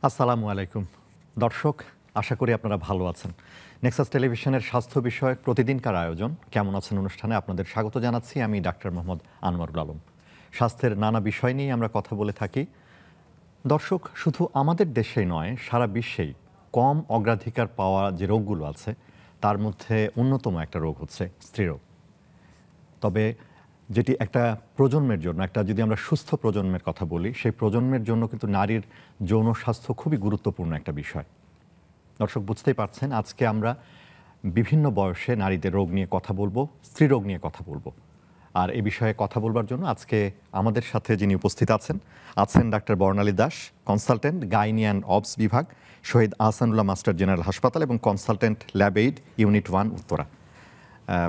আসসালামু আলাইকুম দর্শক, আশা করি আপনারা ভালো আছেন। নেক্সাস টেলিভিশনের স্বাস্থ্য বিষয়ক প্রতিদিনকার আয়োজন কেমন আছেন অনুষ্ঠানে আপনাদের স্বাগত জানাচ্ছি। আমি ডাক্তার মোহাম্মদ আনোয়ারুল আলম। স্বাস্থ্যের নানা বিষয় নিয়ে আমরা কথা বলে থাকি। দর্শক, শুধু আমাদের দেশেই নয়, সারা বিশ্বেই কম অগ্রাধিকার পাওয়া যে রোগগুলো আছে তার মধ্যে অন্যতম একটা রোগ হচ্ছে স্ত্রীরোগ। তবে যেটি একটা প্রজন্মের জন্য, একটা যদি আমরা সুস্থ প্রজন্মের কথা বলি, সেই প্রজন্মের জন্য কিন্তু নারীর যৌন স্বাস্থ্য খুবই গুরুত্বপূর্ণ একটা বিষয়। দর্শক, বুঝতেই পারছেন আজকে আমরা বিভিন্ন বয়সে নারীদের রোগ নিয়ে কথা বলবো, স্ত্রীরোগ নিয়ে কথা বলবো। আর এই বিষয়ে কথা বলবার জন্য আজকে আমাদের সাথে যিনি উপস্থিত আছেন doctor Barnali Das, consultant gynae and অবস বিভাগ, শহীদ আহসানুল্লাহ মাস্টার জেনারেল হাসপাতাল এবং consultant lab aid unit 1 Uttara.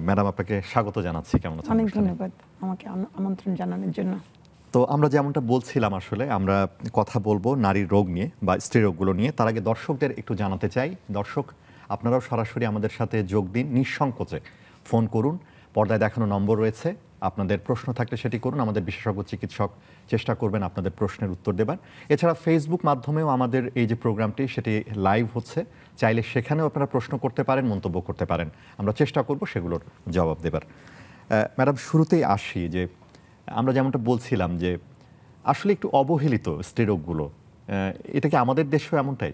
Madam, আপনাকে স্বাগত জানাচ্ছি। কেমন আছেন? অনেক ধন্যবাদ আমাকে আমন্ত্রণ জানানোর জন্য। তো আমরা যেমনটা বলছিলাম, আসলে আমরা কথা বলবো নারীর রোগ নিয়ে বা স্ত্রী রোগগুলো নিয়ে। তার আগে দর্শকদের একটু জানাতে চাই, দর্শক আপনারাও সরাসরি আমাদের সাথে যোগ দিন, নিঃসংকোচে ফোন করুন। পর্দায় দেখানো নম্বর রয়েছে, আপনাদের প্রশ্ন থাকলে সেটি করুন। আমাদের বিশেষজ্ঞ চিকিৎসক চেষ্টা করবেন আপনাদের প্রশ্নের উত্তর দেবার। এছাড়া ফেসবুক মাধ্যমেও আমাদের এই যে প্রোগ্রামটি সেটি লাইভ হচ্ছে, চাইলে সেখানেও আপনারা প্রশ্ন করতে পারেন, মন্তব্য করতে পারেন। আমরা চেষ্টা করব সেগুলোর জবাব দেবার। ম্যাডাম, শুরুতেই আসি যে আমরা যেমনটা বলছিলাম যে আসলে একটু অবহেলিত স্ত্রীরোগগুলো, এটা কি আমাদের দেশেও এমনটাই?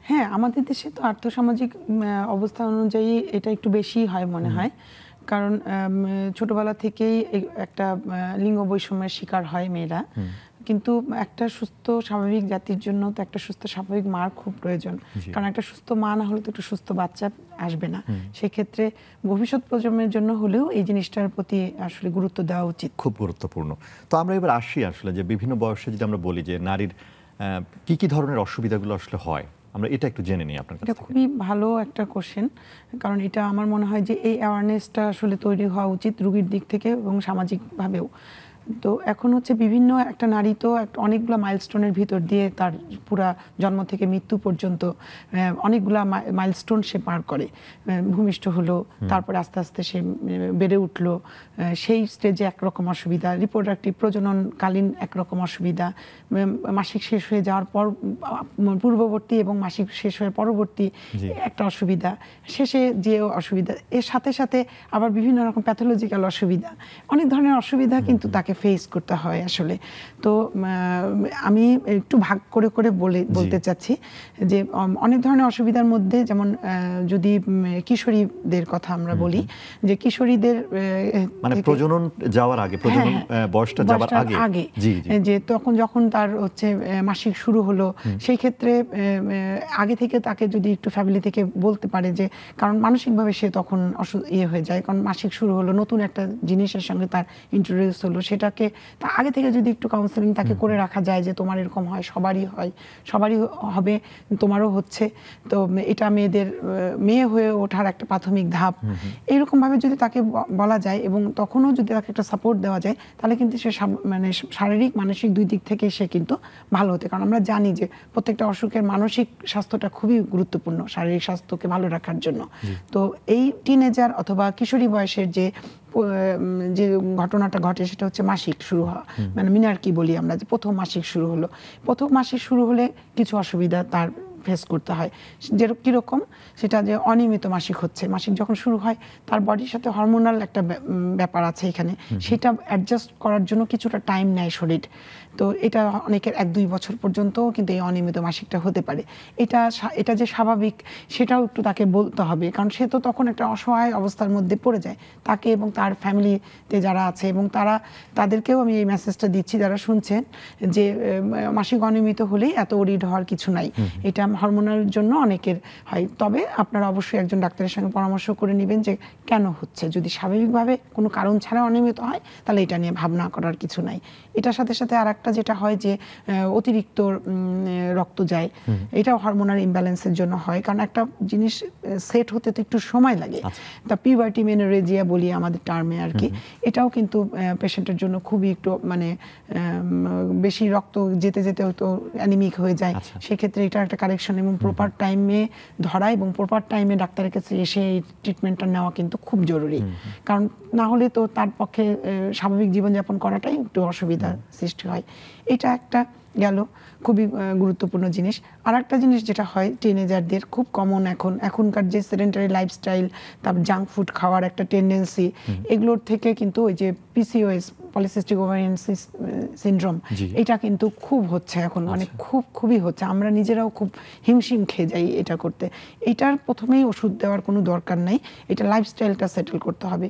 হ্যাঁ, আমাদের দেশে তো আর্থসামাজিক অবস্থা অনুযায়ী এটা একটু বেশি হয় মনে হয়। কারণ ছোটবেলা থেকেই একটা লিঙ্গ বৈষম্যের শিকার হয় মেয়েরা। কিন্তু একটা সুস্থ স্বাভাবিক জাতির জন্য তো একটা সুস্থ স্বাভাবিক মার খুব প্রয়োজন। কারণ একটা সুস্থ মা না হলে তো একটা সুস্থ বাচ্চা আসবে না। সেক্ষেত্রে ভবিষ্যৎ প্রজন্মের জন্য হলেও এই জিনিসটার প্রতি আসলে গুরুত্ব দেওয়া উচিত। খুব গুরুত্বপূর্ণ। তো আমরা এবার আসি আসলে যে বিভিন্ন বয়সে যদি আমরা বলি যে নারীর কি কি ধরনের অসুবিধাগুলো আসলে হয়, আমরা এটা একটু জেনে নিই আপনার কাছ থেকে। এটা খুবই ভালো একটা কোশ্চেন, কারণ এটা আমার মনে হয় যে এই অ্যাওয়ারনেসটা আসলে তৈরি হওয়া উচিত রোগীর দিক থেকে এবং সামাজিকভাবেও। তো এখন হচ্ছে বিভিন্ন একটা নারী তো অনেকগুলো মাইলস্টোনের ভিতর দিয়ে তার পুরা জন্ম থেকে মৃত্যু পর্যন্ত অনেকগুলা মাইলস্টোন সে পার করে। ভূমিষ্ঠ হলো, তারপরে আস্তে আস্তে সে বেড়ে উঠলো, সেই স্টেজে একরকম অসুবিধা, রিপ্রোডাক্টিভ প্রজননকালীন একরকম অসুবিধা, মাসিক শেষ হয়ে যাওয়ার পর পূর্ববর্তী এবং মাসিক শেষ হয়ে পরবর্তী একটা অসুবিধা, শেষে যে অসুবিধা, এর সাথে সাথে আবার বিভিন্ন রকম প্যাথোলজিক্যাল অসুবিধা, অনেক ধরনের অসুবিধা কিন্তু তাকে ফেস করতে হয় আসলে। তো আমি একটু ভাগ করে করে বলতে চাচ্ছি যে অনেক ধরনের অসুবিধার মধ্যে যেমন যদি কিশোরীদের কথা আমরা বলি, যে কিশোরীদের মানে প্রজনন যাওয়ার আগে, প্রজনন বয়সটা যাওয়ার আগে যে তখন যখন তার হচ্ছে মাসিক শুরু হলো, সেই ক্ষেত্রে আগে থেকে তাকে যদি একটু ফ্যামিলি থেকে বলতে পারে যে, কারণ মানসিকভাবে সে তখন হয়ে যায়, কারণ মাসিক শুরু হলো, নতুন একটা জিনিসের সঙ্গে তার ইন্ট্রোডিউস হলো, সেটাকে আগে থেকে যদি একটু কাউন্সেলিং তাকে করে রাখা যায় যে তোমার এরকম হয়, সবারই হবে, তোমারও হচ্ছে, তো এটা মেয়ে হয়ে ওঠার একটা প্রাথমিক ধাপ, এইরকম ভাবে যদি তাকে বলা যায় এবং তখনও যদি তাকে একটা সাপোর্ট দেওয়া যায়, তাহলে কিন্তু সে মানে শারীরিক মানসিক দুই দিক থেকেই সে কিন্তু ভালো হতে। কারণ আমরা জানি যে প্রত্যেকটা অসুখের মানসিক স্বাস্থ্যটা খুবই গুরুত্বপূর্ণ শারীরিক স্বাস্থ্যকে ভালো রাখার জন্য। তো এই টিনেজার অথবা কিশোরী বয়সের যে ঘটনাটা ঘটে সেটা হচ্ছে মাসিক শুরু হওয়া, মানে মিনারকি বলি আমরা, যে প্রথম মাসিক শুরু হলো। প্রথম মাসিক শুরু হলে কিছু অসুবিধা তার ফেস করতে হয়। কীরকম? সেটা যে অনিয়মিত মাসিক হচ্ছে, মাসিক যখন শুরু হয় তার বডির সাথে হরমোনাল একটা ব্যাপার আছে এখানে, সেটা অ্যাডজাস্ট করার জন্য কিছুটা টাইম নেয় শরীর। তো এটা অনেকের 1-2 বছর পর্যন্ত কিন্তু এই অনিয়মিত মাসিকটা হতে পারে। এটা যে স্বাভাবিক সেটাও একটু তাকে বলতে হবে, কারণ সে তো তখন একটা অসহায় অবস্থার মধ্যে পড়ে যায়। তাকে এবং তার ফ্যামিলিতে যারা আছে এবং তাদেরকেও আমি এই মেসেজটা দিচ্ছি যারা শুনছেন, যে মাসিক অনিয়মিত হলেই এত ওরিড হওয়ার কিছু নাই, এটা হরমোনাল জন্য অনেকের হয়। তবে আপনারা অবশ্যই একজন ডাক্তারের সঙ্গে পরামর্শ করে নেবেন যে কেন হচ্ছে। যদি স্বাভাবিকভাবে কোনো কারণ ছাড়া অনিয়মিত হয় তাহলে এটা নিয়ে ভাবনা করার কিছু নাই। এটার সাথে সাথে আর একটা যেটা হয় যে অতিরিক্ত রক্ত যায়, এটাও হরমোনাল ইমব্যালেন্সের জন্য হয়, কারণ একটা জিনিস সেট হতে তো একটু সময় লাগে। তা পিউবার্টি মেনোরেজিয়া বলি আমাদের টার্মে আর কি, এটাও কিন্তু পেশেন্টের জন্য খুবই একটু মানে বেশি রক্ত যেতে যেতে হয়তো অ্যানিমিক হয়ে যায়। সেক্ষেত্রে এটা একটা কারেকশন এবং প্রপার টাইমে ধরা এবং প্রপার টাইমে ডাক্তারের কাছে এসে এই ট্রিটমেন্টটা নেওয়া কিন্তু খুব জরুরি। কারণ না হলে তো তার পক্ষে স্বাভাবিক জীবনযাপন করাটাই একটু অসুবিধা সৃষ্টি হয়। এটা একটা গেল, খুবই গুরুত্বপূর্ণ জিনিস। আর একটা জিনিস যেটা হয় টিনেজারদের খুব কমন এখনকার যে সেডেন্টারি লাইফস্টাইল, তারপর জাঙ্ক ফুড খাওয়ার একটা টেন্ডেন্সি, এগুলোর থেকে কিন্তু ওই যে পিসিওএস, পলিসিস্টিক ওভারিয়ান সিনড্রোম, এটা কিন্তু খুব হচ্ছে এখন, মানে খুবই হচ্ছে। আমরা নিজেরাও খুব হিমশিম খেয়ে যাই এটা করতে। এটার প্রথমেই ওষুধ দেওয়ার কোনো দরকার নাই, এটা লাইফস্টাইলটা সেটেল করতে হবে,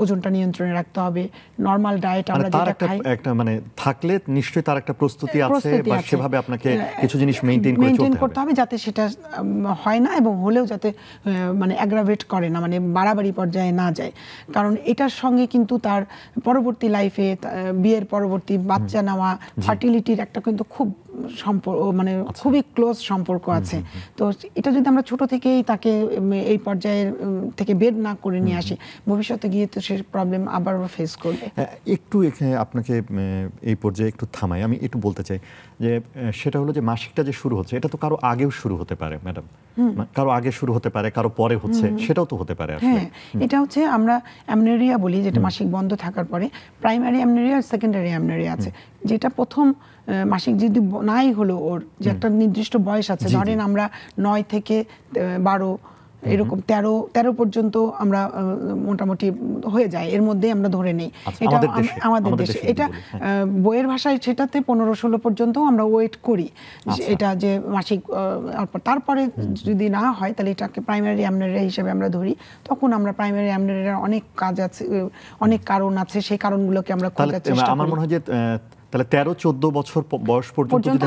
ওজনটা নিয়ন্ত্রণে রাখতে হবে, নরমাল ডায়েট আমরা যেটা খাই একটা মানে থাকলে নিশ্চয়ই তার একটা প্রস্তুতি আছে, বা সেভাবে আপনাকে কিছু জিনিস মেইনটেইন করতে হবে যাতে সেটা হয় না, এবং হলেও যাতে মানে অ্যাগ্রাভেট করে না, মানে বাড়াবাড়ি পর্যায়ে না যায়। কারণ এটার সঙ্গে কিন্তু তার পরবর্তী লাইফে, বিয়ের পরবর্তী বাচ্চা নেওয়া, ফার্টিলিটির একটা কিন্তু খুব সম্পর্ক, মানে খুবই ক্লোজ সম্পর্ক আছে। তো এটা যদি আমরা ছোট থেকেই তাকে এই পর্যায়ের থেকে বের না করে নিয়ে আসি, ভবিষ্যতে গিয়ে তো সে প্রবলেম আবার ফেস করবে। একটু এখানে আপনাকে এই পর্যায়ে একটু থামাই, আমি একটু বলতে চাই যে সেটা হলো যে মাসিকটা যে শুরু হচ্ছে, এটা তো কারো আগেও শুরু হতে পারে ম্যাডাম, কারো আগে শুরু হতে পারে, কারো পরে হচ্ছে, সেটাও তো হতে পারে আসলে। হ্যাঁ, এটা হচ্ছে আমরা অ্যামনেরিয়া বলি, যেটা মাসিক বন্ধ থাকার পরে। প্রাইমারি অ্যামনেরিয়া আর সেকেন্ডারি অ্যামনেরিয়া আছে। যেটা প্রথম মাসিক যদি নাই হলো, ওর যে একটা নির্দিষ্ট বয়স আছে, ধরেন আমরা 9 থেকে 12 এরকম 13 পর্যন্ত আমরা মোটামুটি হয়ে যায়, এর মধ্যে আমরা ধরে নেই। এটা আমাদের দেশে এটা বইয়ের ভাষায় সেটাতে 15-16 পর্যন্ত আমরা ওয়েট করি, এটা যে মাসিক। তারপরে যদি না হয় তাহলে এটাকে প্রাইমারি অ্যামনেরিয়া হিসেবে আমরা ধরি। তখন আমরা প্রাইমারি অ্যামনেরিয়ার অনেক কাজ আছে, অনেক কারণ আছে, সেই কারণগুলোকে আমরা খোঁজার চেষ্টা করি। আমার মনে হয় যে তাহলে 13-14 বছর বয়স পর্যন্ত যদি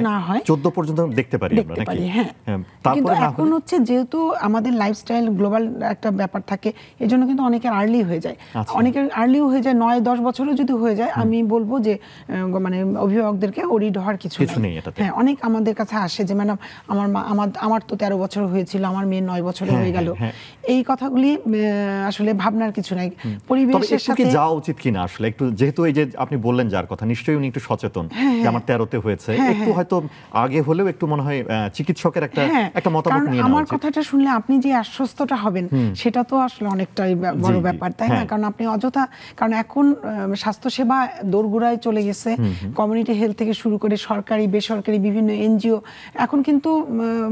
না হয় 14 পর্যন্ত দেখতে পারি আমরা নাকি? হ্যাঁ, তারপরে এখন হচ্ছে যেহেতু আমাদের লাইফস্টাইল গ্লোবাল একটা ব্যাপার থাকে, এজন্য কিন্তু অনেকের আর্লি হয়ে যায়, অনেকের আর্লিও হয়ে যায়, 9-10 বছরও যদি হয়ে যায়, আমি বলবো যে মানে অভিভাবকদেরকে ওরিড হওয়ার কিছু নেই এটাতে। হ্যাঁ, অনেক আমাদের কাছে আসে যে ম্যাডাম আমার তো 13 বছর হয়েছিল, আমার মেয়ের 9 বছর হয়ে গেল। এই কথাগুলি আসলে ভাবনার কিছু নাই, পরিবেশের সাথে যাওয়া উচিত কিনা আসলে একটু, যেহেতু এই যে আপনি বললেন যার কথা, নিশ্চয়ই উনি একটু সচেতন যে আমার 13তে হয়েছে, একটু হয়তো আগে হলেও একটু মনে হয় চিকিৎসকের একটা মতামত নিয়ে নেওয়া উচিত। আমার কথাটা শুনলে আপনি যে আশ্বস্তটা হবেন, সেটা তো আসলে অনেকটাই বড় ব্যাপার, তাই না? কারণ আপনি অযথা, কারণ এখন স্বাস্থ্যসেবা দোরগোড়ায় চলে গেছে, কমিউনিটি হেলথ থেকে শুরু করে সরকারি বেসরকারি বিভিন্ন এনজিও, এখন কিন্তু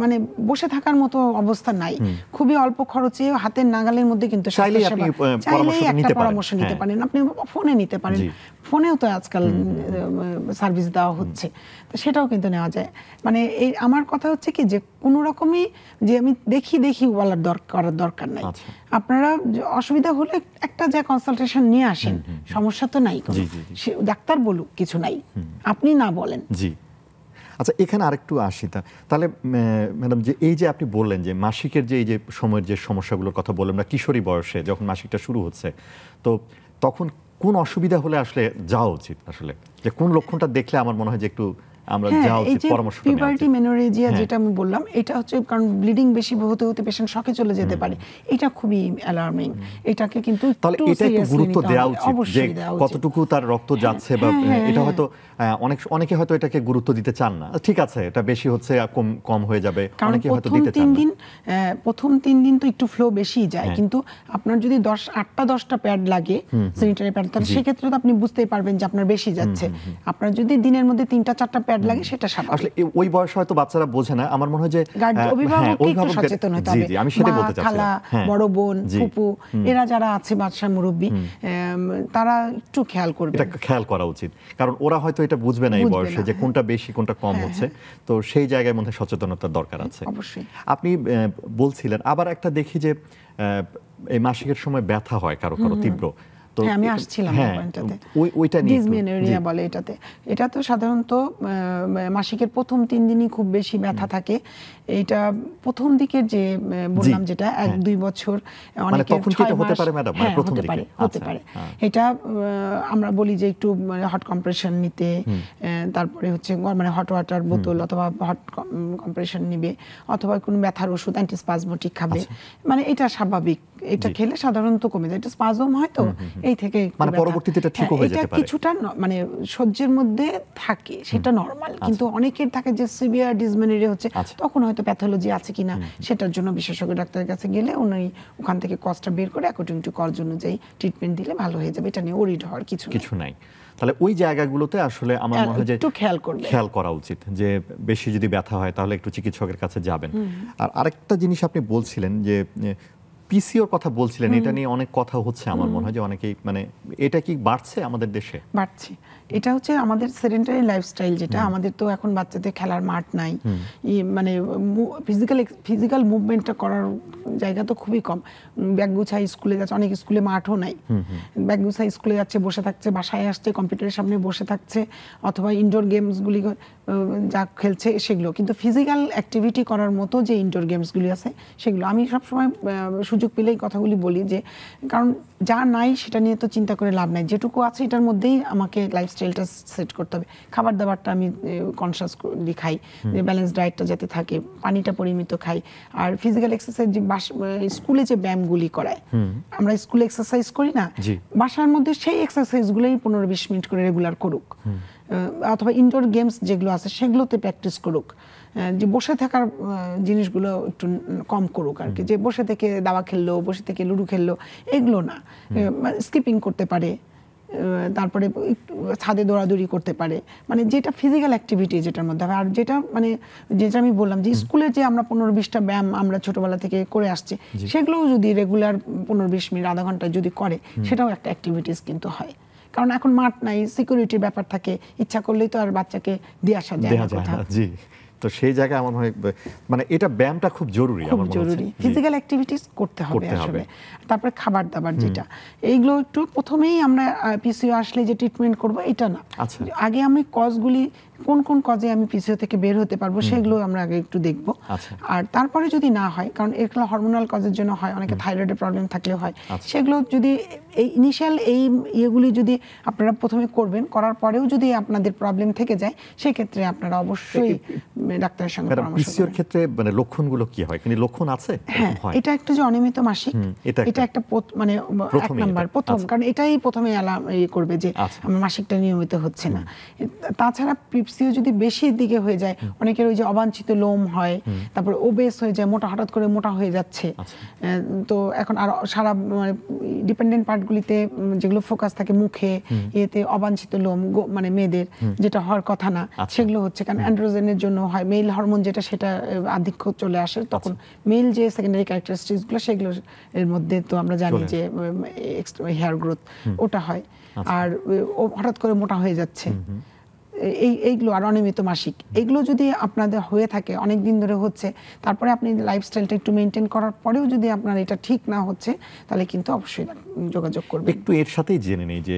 মানে বসে থাকার মতো অবস্থা নাই। খুবই অল্প খরচে হাতের নাগালের মধ্যে কিন্তু চাইলেই একটা পরামর্শ নিতে পারেন, আপনি ফোনে নিতে পারেন, ফোনেও তো আজকাল সার্ভিস দেওয়া হচ্ছে, তো সেটাও কিন্তু নেওয়া যায়। মানে এই আমার কথা হচ্ছে কি, যে কোনো রকমই যে আমি দেখি করার দরকার নাই। আপনারা অসুবিধা হলে একটা যে কনসালটেশন নিয়ে আসেন, সমস্যা তো নাই, ডাক্তার বলুক কিছু নাই, আপনি না বলেন। জি, আচ্ছা, এখানে আরেকটু আসি। তাহলে ম্যাডাম, যে এই যে আপনি বললেন যে মাসিকের যে এই যে সময়ের যে সমস্যাগুলোর কথা বললেন, না কিশোরী বয়সে যখন মাসিকটা শুরু হচ্ছে, তো তখন কোন অসুবিধা হলে আসলে যাওয়া উচিত, আসলে যে কোন লক্ষণটা দেখলে আমার মনে হয় যে একটু আমরা যাওয়া উচিত, পরামর্শ নেওয়া উচিত? পিউবার্টি মেনোরেজিয়া যেটা আমি বললাম, এটা হচ্ছে কারণ ব্লিডিং বেশি হতে হতে পেশেন্ট শকে চলে যেতে পারে, এটা খুবই অ্যালার্মিং। এটাকে কিন্তু তাহলে এটা একটু গুরুত্ব দেওয়া উচিত যে কতটুকু তার রক্ত যাচ্ছে, বা এটা হয়তো অনেকে হয়তো এটাকে গুরুত্ব দিতে চান না, ঠিক আছে এটা বেশি হচ্ছে, কম হয়ে যাবে, অনেকে হয়তো দিতে চান না। প্রথম 3 দিন তো একটু ফ্লো বেশি যায়, কিন্তু আপনার যদি 8টা-10টা প্যাড লাগে, স্যানিটারি প্যাড, তাহলে সেক্ষেত্রে তো আপনি বুঝতেই পারবেন যে আপনার বেশি যাচ্ছে। আপনার যদি দিনের মধ্যে 3টা-4টা প্যাড লাগে, সেটা স্বাভাবিক। আসলে ওই বয়সে হয়তো বাচ্চারা বোঝে না, আমার মনে হয় যে অভিভাবককে সচেতন হতে হবে। আমি সেটাই বলতে চাচ্ছিলাম, খালা, বড় বোন, ফুপু, এরা যারা আছে, বাচ্চা মুরব্বী, তারা একটু খেয়াল করবে, এটা খেয়াল করা উচিত, কারণ ওরা হয়তো এটা বুঝবে না এই বয়সে যে কোনটা বেশি কোনটা কম হচ্ছে, তো সেই জায়গায় মধ্যে সচেতনতার দরকার আছে। অবশ্যই। আপনি বলছিলেন আবার একটা দেখি যে এই মাসিকের সময় ব্যথা হয় কারো কারো তীব্র, আমি আসছিলাম পয়েন্টটাতে, ওইটা নিয়ে ডিসমেনোরিয়া বলে এটাতে। এটা তো সাধারণত মাসিকের প্রথম 3 দিনই খুব বেশি ব্যথা থাকে। এটা প্রথম দিকের যে বললাম, যেটা 1-2 বছর, অনেকের 6 মাস হতে পারে। এটা আমরা বলি যে একটু হট কম্প্রেশন নিতে, তারপরে হচ্ছে মানে হট ওয়াটার বোতল অথবা হট কম্প্রেশন নিবে, অথবা কোনো ব্যথার ওষুধ অ্যান্টিস্পাজমোটিক খাবে, মানে এটা স্বাভাবিক, এটা খেলে সাধারণত কমে যায়। এটা স্পাজম হয় তো এই থেকে, মানে পরবর্তীতে এটা ঠিক হয়ে যেতে পারে, কিছুটা মানে সহ্যের মধ্যে থাকে, সেটা নরমাল। কিন্তু অনেকের থাকে যে সিভিয়ার ডিসমেনোরিয়া হচ্ছে, তখন হয়তো প্যাথোলজি আছে কিনা সেটার জন্য বিশেষজ্ঞ ডাক্তারের কাছে গেলে উনি ওখান থেকে কস্টটা বের করে অ্যাকর্ডিং টু কজ অনুযায়ী ট্রিটমেন্ট দিলে ভালো হয়ে যাবে। এটা নিয়ে ওরিড হওয়ার কিছু নাই। তাহলে ওই জায়গাগুলোতে আসলে আমার মনে হয় যে একটু খেয়াল করা উচিত যে বেশি যদি ব্যথা হয় তাহলে একটু চিকিৎসকের কাছে যাবেন। আর আরেকটা জিনিস আপনি বলছিলেন যে পিসিওর কথা বলছিলেন, এটা নিয়ে অনেক কথা হচ্ছে আমার মনে হয় যে অনেকেই মানে এটা কি বাড়ছে আমাদের দেশে? বাড়ছে। এটা হচ্ছে আমাদের সেডেন্টারি লাইফস্টাইল, যেটা আমাদের তো এখন বাচ্চাদের খেলার মাঠ নাই, মানে ফিজিক্যাল মুভমেন্টটা করার জায়গা তো খুবই কম। ব্যাগ গুছাই স্কুলে যাচ্ছে, অনেক স্কুলে মাঠও নাই, ব্যাগ গুছাই স্কুলে যাচ্ছে, বসে থাকছে, বাসায় আসছে, কম্পিউটারের সামনে বসে থাকছে, অথবা ইনডোর গেমসগুলি যা খেলছে সেগুলো। কিন্তু ফিজিক্যাল অ্যাক্টিভিটি করার মতো যে ইনডোর গেমসগুলি আছে সেগুলো আমি সবসময় সুযোগ পেলেই কথাগুলি বলি যে, কারণ যা নাই সেটা নিয়ে তো চিন্তা করে লাভ নাই, যেটুকু আছে এটার মধ্যেই আমাকে লাইফস্টাইলটা সেট করতে হবে। খাবার দাবারটা আমি কনসিয়াসলি খাই, যে ব্যালেন্স ডায়েটটা যাতে থাকে, পানিটা পরিমিত খাই। আর ফিজিক্যাল এক্সারসাইজ যে স্কুলে যে ব্যায়ামগুলি করায়, আমরা স্কুলে এক্সারসাইজ করি না, বাসার মধ্যে সেই এক্সারসাইজগুলোই 15-20 মিনিট করে রেগুলার করুক, অথবা ইনডোর গেমস যেগুলো আছে সেগুলোতে প্র্যাকটিস করুক। যে বসে থাকার জিনিসগুলো একটু কম করুক আর কি, যে বসে থেকে দাবা খেললো, বসে থেকে লুডো খেললো, এগুলো না। স্কিপিং করতে পারে, তারপরে ছাদে দৌড়াদৌড়ি করতে পারে, মানে যেটা ফিজিক্যাল অ্যাক্টিভিটি যেটার মধ্যে হবে। আর যেটা আমি বললাম যে স্কুলে যে আমরা 15-20টা ব্যায়াম আমরা ছোটবেলা থেকে করে আসছি, সেগুলোও যদি রেগুলার 15-20 মিনিট আধা ঘন্টা যদি করে, সেটাও একটা অ্যাক্টিভিটিস কিন্তু হয়। কারণ এখন মাঠ নাই, সিকিউরিটির ব্যাপার থাকে, ইচ্ছা করলেই তো আর বাচ্চাকে দিয়ে আসা যায় না। জি, তো সেই জায়গায় আমার মনে হয় মানে এটা ব্যায়ামটা খুব জরুরি, খুব জরুরি। ফিজিক্যাল অ্যাক্টিভিটিস করতে হবে আসলে। তারপরে খাবার দাবার যেটা, এইগুলো একটু প্রথমেই আমরা পিসিও আসলে যে ট্রিটমেন্ট করব এটা না, আগে আমি কজগুলি কোন কোন কজে আমি পিসিও থেকে বের হতে পারবো সেগুলো আমরা আগে একটু দেখব। আর তারপরে যদি না হয়, কারণ এগুলো হরমোনাল কজের জন্য হয়, অনেকে থাইরয়েডের প্রবলেম থাকলেও হয়, সেগুলো যদি এই ইনিশিয়াল এই ইয়েগুলি যদি আপনারা প্রথমে করবেন, করার পরেও যদি আপনাদের প্রবলেম থেকে যায়, সেক্ষেত্রে আপনারা অবশ্যই ডাক্তারের সঙ্গে পরামর্শ করবেন। পিসিওর ক্ষেত্রে মানে লক্ষণগুলো কি হয়? কি লক্ষণ আছে? হ্যাঁ, এটা একটা যে অনিয়মিত মাসিক, এটা একটা মানে এক নাম্বার প্রথম, কারণ এটাই প্রথমে অ্যালার্ম করবে যে আমার মাসিকটা নিয়মিত হচ্ছে না। তাছাড়া পিসিও যদি বেশির দিকে হয়ে যায়, অনেকের ওই যে অবাঞ্ছিত লোম হয়, তারপর ওবেস হয়ে যায়, হঠাৎ করে মোটা হয়ে যাচ্ছে। তো এখন আর সারা ডিপেন্ডেন্ট পার্টগুলিতে যেগুলো ফোকাস থাকে মুখে, এতে অবাঞ্ছিত লোম, মানে মেয়েদের যেটা হওয়ার কথা না সেগুলো হচ্ছে, কারণ অ্যান্ড্রোজেনের জন্য হয়, মেল হরমোন যেটা সেটা আধিক্য চলে আসে, তখন মেল যে সেকেন্ডারি ক্যারেক্টারিস্টিক্সগুলো সেগুলো এর মধ্যে তো আমরা জানি যে হেয়ার গ্রোথ ওটা হয়, আর হঠাৎ করে মোটা হয়ে যাচ্ছে, এইগুলো। আর অনিয়মিত মাসিক, এগুলো যদি আপনাদের হয়ে থাকে, অনেক দিন ধরে হচ্ছে, তারপরে আপনি লাইফস্টাইলটা একটু মেনটেন করার পরেও যদি আপনার এটা ঠিক না হচ্ছে, তাহলে কিন্তু অবশ্যই যোগাযোগ করবেন। একটু এর সাথেই জেনে নেই যে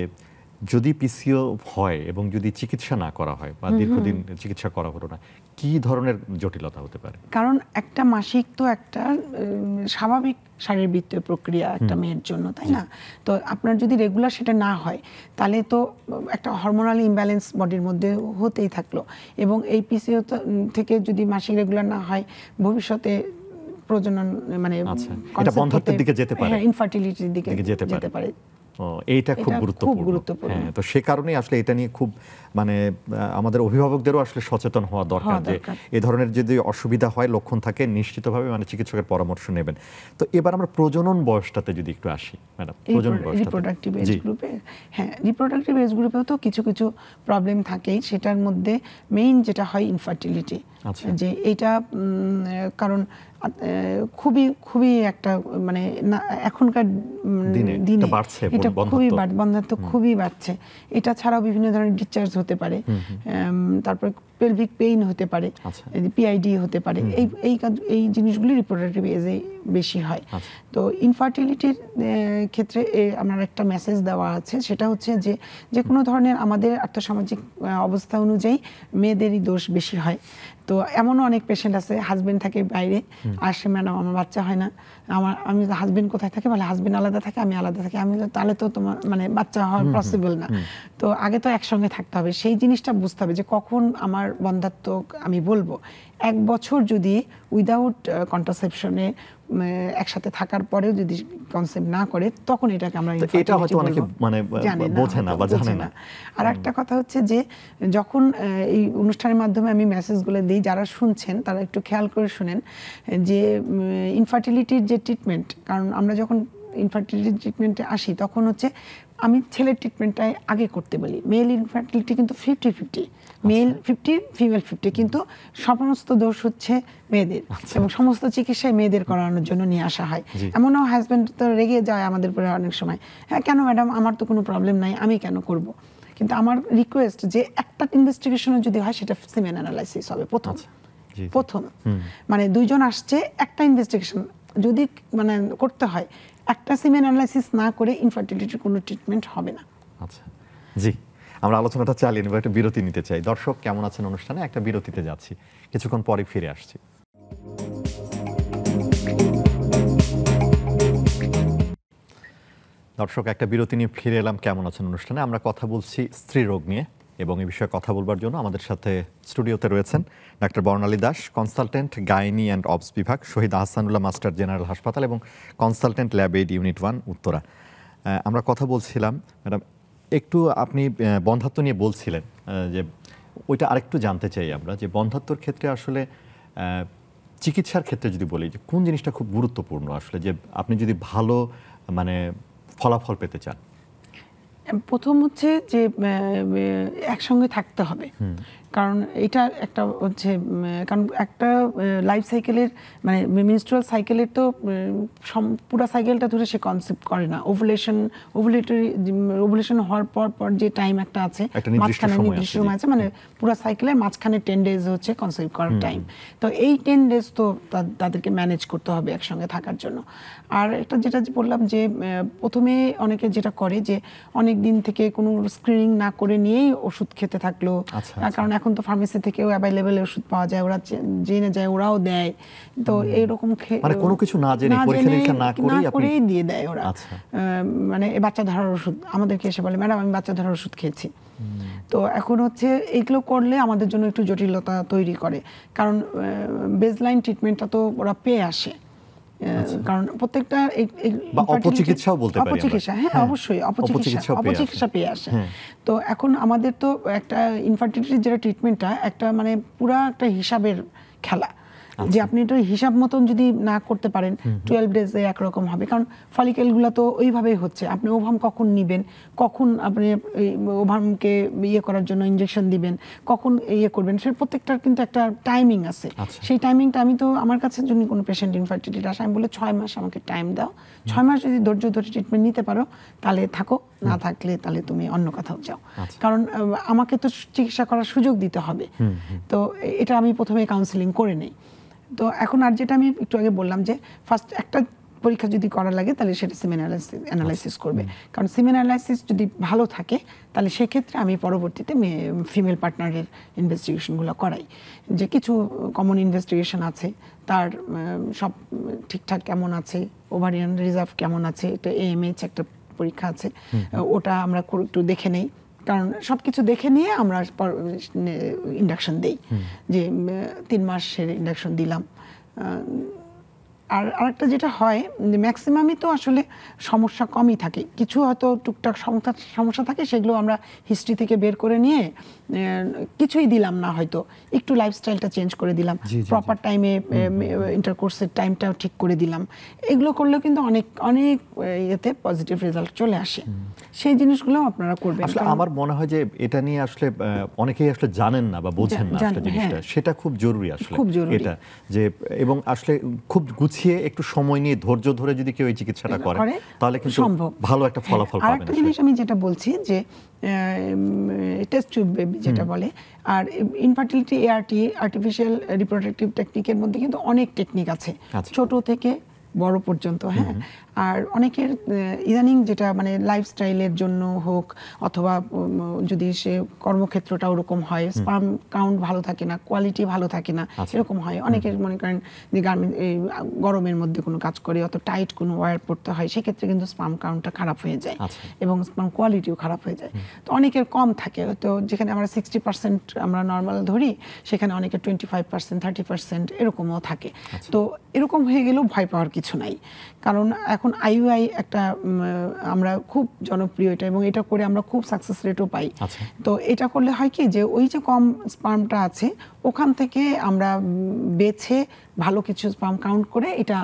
যদি পিসিও হয় এবং যদি চিকিৎসা না করা হয় বা দীর্ঘদিন চিকিৎসা করা হলো না, কি ধরনের জটিলতা হতে পারে? কারণ একটা মাসিক তো একটা স্বাভাবিক শারীরবৃত্তীয় প্রক্রিয়া একটা মেয়ের জন্য, তাই না? তো আপনার যদি রেগুলার সেটা না হয়, তাহলে তো একটা হরমোনাল ইমব্যালেন্স বডির মধ্যে হতেই থাকলো, এবং এই পিসিও থেকে যদি মাসিক রেগুলার না হয়, ভবিষ্যতে প্রজনন মানে এটা বন্ধ্যাত্বের দিকে যেতে পারে, ইনফার্টিলিটির দিকে যেতে পারে। এইটা খুব গুরুত্বপূর্ণ। হ্যাঁ, তো সে কারণেই আসলে এটা নিয়ে খুব মানে আমাদের অভিভাবকদেরও আসলে সচেতন হওয়া দরকার যে এই ধরনের যদি অসুবিধা হয়, লক্ষণ থাকে, নিশ্চিতভাবে মানে চিকিৎসকের পরামর্শ নেবেন। তো এবার আমরা প্রজনন বয়সটাতে যদি একটু আসি ম্যাডাম, প্রজনন বয়সটা রিপ্রোডাক্টিভ এজ গ্রুপে, হ্যাঁ, রিপ্রোডাক্টিভ এজ গ্রুপেও তো কিছু কিছু প্রবলেম থাকেই, সেটার মধ্যে মেইন যেটা হয় ইনফার্টিলিটি, যে এইটা কারণ খুবই খুবই একটা মানে এখনকার দিনে এটা খুবই বন্ধ্যাত্ব খুবই বাড়ছে। এটা ছাড়াও বিভিন্ন ধরনের ডিসচার্জ হতে পারে, তারপর পেলভিক পেইন হতে পারে, পিআইডি হতে পারে, এই জিনিসগুলি রিপ্রোডাক্টিভ এজে বেশি হয়। তো ইনফার্টিলিটির ক্ষেত্রে আমার একটা মেসেজ দেওয়া আছে, সেটা হচ্ছে যে কোনো ধরনের আমাদের আর্থসামাজিক অবস্থা অনুযায়ী মেয়েদেরই দোষ বেশি হয়। তো এমনও অনেক পেশেন্ট আছে, হাজবেন্ড থাকে বাইরে, আসে, ম্যাডাম আমার বাচ্চা হয় না, আমি হাজবেন্ড কোথায় থাকে, বলে হাজবেন্ড আলাদা থাকে, আমি আলাদা থাকি। আমি তাহলে তো তোমার মানে বাচ্চা হওয়া পসিবল না। তো আগে তো একসঙ্গে থাকতে হবে, সেই জিনিসটা বুঝতে হবে যে কখন আমার বন্ধ্যাত্ব আমি বলবো। 1 বছর যদি উইদাউট কন্ট্রাসেপশনে একসাথে থাকার পরেও যদি কনসেপ্ট না করে, তখন এটাকে আমরা এটা হয়তো অনেকে মানে বোঝে না বা জানে না। আর একটা কথা হচ্ছে যে যখন এই অনুষ্ঠানের মাধ্যমে আমি মেসেজগুলো দিই, যারা শুনছেন তারা একটু খেয়াল করে শুনেন যে ইনফার্টিলিটির যে ট্রিটমেন্ট, কারণ আমরা যখন ইনফার্টিলিটি ট্রিটমেন্টে আসি তখন হচ্ছে আমি ছেলের ট্রিটমেন্টটাই আগে করতে বলি। মেল ইনফার্টিলিটি কিন্তু 50-50, মেল 50 ফিমেল 50, কিন্তু সমস্ত দোষ হচ্ছে মেয়েদের এবং সমস্ত চিকিৎসায় মেয়েদের করানোর জন্য নিয়ে আসা হয়। এমনও হাজব্যান্ড তো রেগে যায় আমাদের উপরে অনেক সময়, হ্যাঁ কেন ম্যাডাম, আমার তো কোনো প্রবলেম নাই, আমি কেন করব। কিন্তু আমার রিকোয়েস্ট যে একটা ইনভেস্টিগেশনও যদি হয় সেটা সিমেন অ্যানালাইসিস হবে প্রথম। মানে দুইজন আসছে, একটা ইনভেস্টিগেশন যদি মানে করতে হয়, একটা সিমেন অ্যানালাইসিস না করে ইনফার্টিলিটির কোনো ট্রিটমেন্ট হবে না। আচ্ছা, জি, আমরা আলোচনাটা চালিয়ে নেব, একটা বিরতি নিতে চাই। দর্শক কেমন আছেন অনুষ্ঠানে একটা বিরতিতে যাচ্ছি, কিছুক্ষণ পরে ফিরে আসছি। দর্শক একটা বিরতি নিয়ে ফিরে এলাম কেমন আছেন অনুষ্ঠানে। আমরা কথা বলছি স্ত্রী রোগ নিয়ে, এবং এই বিষয়ে কথা বলবার জন্য আমাদের সাথে স্টুডিওতে রয়েছেন doctor Barnali Das, consultant gynae and অবস বিভাগ, শহীদ আহসানুল্লাহ মাস্টার জেনারেল হাসপাতাল এবং consultant lab aid unit 1 Uttara. আমরা কথা বলছিলাম ম্যাডাম, একটু আপনি বন্ধাত্ব নিয়ে বলছিলেন, যে ওইটা আরেকটু জানতে চাই আমরা, যে বন্ধাত্বর ক্ষেত্রে আসলে চিকিৎসার ক্ষেত্রে যদি বলি যে কোন জিনিসটা খুব গুরুত্বপূর্ণ আসলে, যে আপনি যদি ভালো মানে ফলাফল পেতে চান? প্রথম হচ্ছে যে একসঙ্গে থাকতে হবে, কারণ এটা একটা হচ্ছে, কারণ একটা লাইফ সাইকেলের মানে মেনস্ট্রুয়াল সাইকেলের তো পুরো সাইকেলটা ধরে সে কনসেপ্ট করে না। ওভুলেশন হওয়ার পর যে টাইম একটা আছে, মাঝখানে নির্দিষ্ট সময় আছে, মানে পুরো সাইকেলের মাঝখানে 10 ডেজ হচ্ছে কনসেপ্ট করার টাইম। তো এই 10 ডেজ তো তাদেরকে ম্যানেজ করতে হবে একসঙ্গে থাকার জন্য। আর একটা যেটা বললাম যে প্রথমে অনেকে যেটা করে যে অনেক দিন থেকে কোনো স্ক্রিনিং না করে নিয়েই ওষুধ খেতে থাকলো, কারণ এখন তো ফার্মেসি থেকেও অ্যাভেলেবল ওষুধ পাওয়া যায়, ওরা জেনে যায়, ওরাও দেয়। তো এইরকম মানে কোনো কিছু না জেনে পরীক্ষা না করেই দিয়ে দেয় ওরা। মানে বাচ্চা ধরার ওষুধ আমাদেরকে এসে বলে, ম্যাডাম আমি বাচ্চা ধরার ওষুধ খেয়েছি। তো এখন হচ্ছে এইগুলো করলে আমাদের জন্য একটু জটিলতা তৈরি করে, কারণ বেসলাইন ট্রিটমেন্টটা তো ওরা পেয়ে আসে, কারণ প্রত্যেকটা অপচিকিৎসাও বলতে পারি, অপচিকিৎসা, হ্যাঁ অবশ্যই অপচিকিৎসা পেয়ে আসে। তো এখন আমাদের তো একটা ইনফার্টিলিটির যেটা ট্রিটমেন্টটা একটা মানে পুরা একটা হিসাবের খেলা, যে আপনি এটা হিসাব মতন যদি না করতে পারেন 12 ডেজে একরকম হবে, কারণ ফলিকেলগুলো তো ওইভাবেই হচ্ছে। আপনি ওভাম কখন নেবেন, কখন আপনি ওভামকে ইয়ে করার জন্য ইনজেকশন দিবেন, কখন ইয়ে করবেন, সে প্রত্যেকটার কিন্তু একটা টাইমিং আছে। সেই টাইমিংটা আমি তো আমার কাছে যদি কোনো পেশেন্ট ইনফার্টিলিটি আসে, আমি বলে 6 মাস আমাকে টাইম দাও, 6 মাস যদি ধৈর্য ধরে ট্রিটমেন্ট নিতে পারো তাহলে থাকো, না থাকলে তাহলে তুমি অন্য কোথাও যাও, কারণ আমাকে তো চিকিৎসা করার সুযোগ দিতে হবে। তো এটা আমি প্রথমে কাউন্সেলিং করে নেই। তো এখন আর যেটা আমি একটু আগে বললাম যে ফার্স্ট একটা পরীক্ষা যদি করা লাগে তাহলে সেটা সিমেন অ্যানালাইসিস করবে, কারণ সিমেন অ্যানালাইসিস যদি ভালো থাকে তাহলে সেক্ষেত্রে আমি পরবর্তীতে ফিমেল পার্টনারের ইনভেস্টিগেশনগুলো করাই, যে কিছু কমন ইনভেস্টিগেশন আছে, তার সব ঠিকঠাক কেমন আছে, ওভারিয়ান রিজার্ভ কেমন আছে, এটা AMH একটা পরীক্ষা আছে, ওটা আমরা একটু দেখে নেই, কারণ সব কিছু দেখে নিয়ে আমরা ইন্ডাকশন দেই, যে 3 মাসের ইন্ডাকশন দিলাম। আর আরেকটা যেটা হয়, ম্যাক্সিমামই তো আসলে সমস্যা কমই থাকে, কিছু হয়তো টুকটাক সমস্যা থাকে, সেগুলো আমরা হিস্ট্রি থেকে বের করে নিয়ে কিছুই দিলাম না, হয়তো একটু লাইফস্টাইলটা চেঞ্জ করে দিলাম, প্রপার টাইমে ইন্টারকোর্সের টাইমটাও ঠিক করে দিলাম, এগুলো করলেও কিন্তু অনেক অনেক ইয়েতে পজিটিভ রেজাল্ট চলে আসে। সেই জিনিসগুলো আপনারা করবেন। আসলে আমার মনে হয় যে এটা নিয়ে আসলে অনেকেই আসলে জানেন না বা বোঝেন না আসলে জিনিসটা, সেটা খুব জরুরি আসলে এটা, যে এবং আসলে খুব গুছিয়ে একটু সময় নিয়ে ধৈর্য ধরে যদি কেউ এই চিকিৎসাটা করে তাহলে কিন্তু ভালো একটা ফলাফল পাবেন। আরেকটা জিনিস আমি যেটা বলছি যে টেস্ট টিউব বেবি যেটা বলে, আর ইনফার্টিলিটি ART আর্টিফিশিয়াল রিপ্রোডাক্টিভ টেকনিকের মধ্যে কিন্তু অনেক টেকনিক আছে, ছোট থেকে বড় পর্যন্ত। হ্যাঁ, আর অনেকের ইদানিং যেটা মানে লাইফস্টাইলের জন্য হোক, অথবা যদি সে কর্মক্ষেত্রটা ওরকম হয়, স্পার্ম কাউন্ট ভালো থাকে না, কোয়ালিটি ভালো থাকে না, এরকম হয়। অনেকের মনে করেন যে গরমের মধ্যে কোনো কাজ করে, অত টাইট কোনো ওয়্যার পড়তে হয়, সেক্ষেত্রে কিন্তু স্পার্ম কাউন্টটা খারাপ হয়ে যায় এবং স্পার্ম কোয়ালিটিও খারাপ হয়ে যায়। তো অনেকের কম থাকে, তো যেখানে আমরা 60% আমরা নর্মাল ধরি, সেখানে অনেকের 25%, 30% এরকমও থাকে। তো এরকম হয়ে গেলেও ভয় পাওয়ার কিছু নাই, কারণ এখন IUI একটা আমরা খুব জনপ্রিয় এটা, এবং এটা করে আমরা খুব সাকসেস রেটও পাই। তো এটা করলে হয় কি, যে ওই যে কম স্পার্মটা আছে ওখান থেকে আমরা বেছে ভালো কিছু স্পার্ম কাউন্ট করে এটা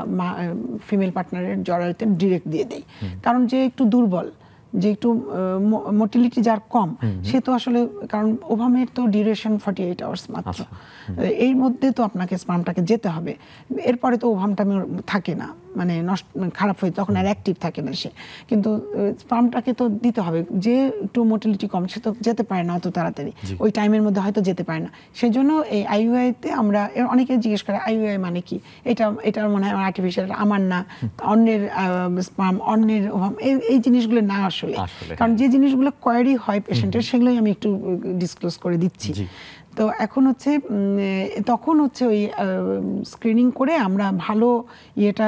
ফিমেল পার্টনারের জরায়ুতে ডিরেক্ট দিয়ে দেই, কারণ যে একটু দুর্বল যে একটু মোটিলিটি যার কম, সে তো আসলে, কারণ ওভামের তো ডিউরেশন 48 আওয়ার্স মাত্র, এর মধ্যে তো আপনাকে স্পার্মটাকে যেতে হবে, এরপরে তো ওভামটা থাকে না, মানে নষ্ট, খারাপ হয়ে তখন আর অ্যাক্টিভ থাকে না সে, কিন্তু স্পার্মটাকে তো দিতে হবে। যে একটু মোটিলিটি কম সে তো যেতে পারে না অত তাড়াতাড়ি, ওই টাইমের মধ্যে হয়তো যেতে পারে না। সেই জন্য এই আইইউআইতে আমরা, অনেকে জিজ্ঞেস করে আইইউআই মানে কি, এটার মনে হয় আর্টিফিশিয়াল, আমার না, অন্যের স্পার্ম, অন্যের ওভাম, এই জিনিসগুলো না আসলে, কারণ যে জিনিসগুলো কোয়ারি হয় পেশেন্টের সেগুলোই আমি একটু ডিসক্লোজ করে দিচ্ছি। তো এখন হচ্ছে তখন হচ্ছে ওই স্ক্রিনিং করে আমরা ভালো ইয়েটা,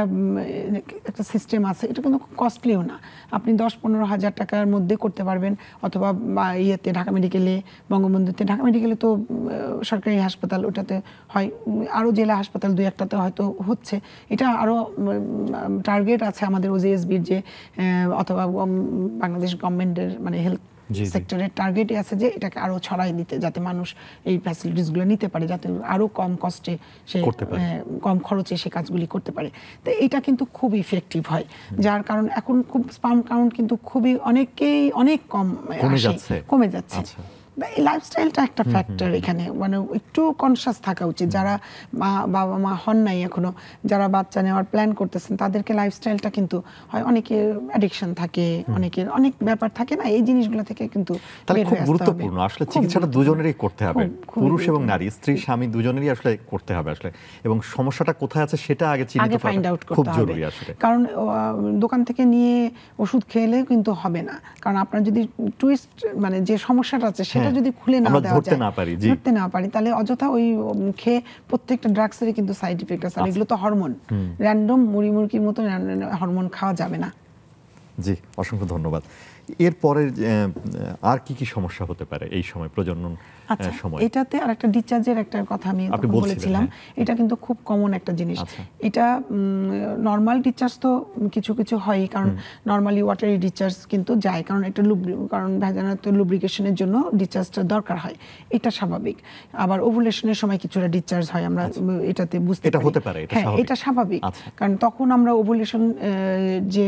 একটা সিস্টেম আছে, এটা কিন্তু কস্টলিও না, আপনি 10-15 হাজার টাকার মধ্যে করতে পারবেন, অথবা ইয়েতে ঢাকা মেডিকেলে, বঙ্গবন্ধুতে, ঢাকা মেডিকেলে তো সরকারি হাসপাতাল, ওটাতে হয়, আরও জেলা হাসপাতাল 2-1টাতে হয়তো হচ্ছে, এটা আরও টার্গেট আছে আমাদের ওজেএসবির, যে অথবা বাংলাদেশ গভর্নমেন্টের মানে হেলথ সেক্টরের টার্গেটই আছে যে এটাকে আরো ছড়াই দিতে, যাতে মানুষ এই ফ্যাসিলিটিসগুলো নিতে পারে, যাতে আরো কম কস্টে সে, কম খরচে সে কাজগুলি করতে পারে। তো এটা কিন্তু খুব ইফেক্টিভ হয়, যার কারণ এখন খুব স্পার্ম কাউন্ট কিন্তু খুবই অনেক কম কমে যাচ্ছে। এই লাইফস্টাইলটা একটা ফ্যাক্টর এখানে, মানে একটু কনসিয়াস থাকা উচিত, যারা বাবা মা হন নাই এখনো, যারা বাচ্চা নেওয়ার প্ল্যান করতেছেন, তাদেরকে লাইফস্টাইলটা কিন্তু হয়, অনেকের অ্যাডিকশন থাকে, অনেকের অনেক ব্যাপার থাকে না, এই জিনিসগুলো থেকে কিন্তু বের হয়ে আসতে হবে। গুরুত্বপূর্ণ আসলে চিকিৎসাটা দুজনেরই করতে হবে, পুরুষ এবং নারী, স্ত্রী স্বামী দুজনেরই আসলে করতে হবে আসলে, এবং সমস্যাটা কোথায় আছে সেটা আগে চিহ্নিত করা খুব জরুরি আসলে, কারণ দোকান থেকে নিয়ে ওষুধ খেলে কিন্তু হবে না, কারণ আপনার যদি টুইস্ট, মানে যে সমস্যাটা আছে সেটা যদি খুলে না দেওয়া যায়, ধরতে না পারি, তাহলে অযথা ওই খেয়ে, প্রত্যেকটা ড্রাগসেরই কিন্তু সাইড ইফেক্ট আছে, এগুলো তো হরমোন, র্যান্ডম মুড়ির মতো হরমোন খাওয়া যাবে না। জি, অসংখ্য ধন্যবাদ। এরপরে আর কি কি সমস্যা হতে পারে এই সময়, প্রজনন সময়? এটাতে আর একটা ডিসচার্জের একটা কথা আমি বলেছিলাম, এটা কিন্তু খুব কমন একটা জিনিস। এটা নর্মাল ডিসচার্জ তো কিছু কিছু হয়, কারণ নর্মালি ওয়াটারি ডিসচার্জ কিন্তু যায়, কারণ এটা কারণ ভ্যাজানাতে লুব্রিকেশনের জন্য ডিসচার্জটা দরকার হয়, এটা স্বাভাবিক। আবার ওভুলেশনের সময় কিছুটা ডিসচার্জ হয়, আমরা এটাতে বুঝতে পারি, হতে পারে, এটা স্বাভাবিক, কারণ তখন আমরা ওভুলেশন যে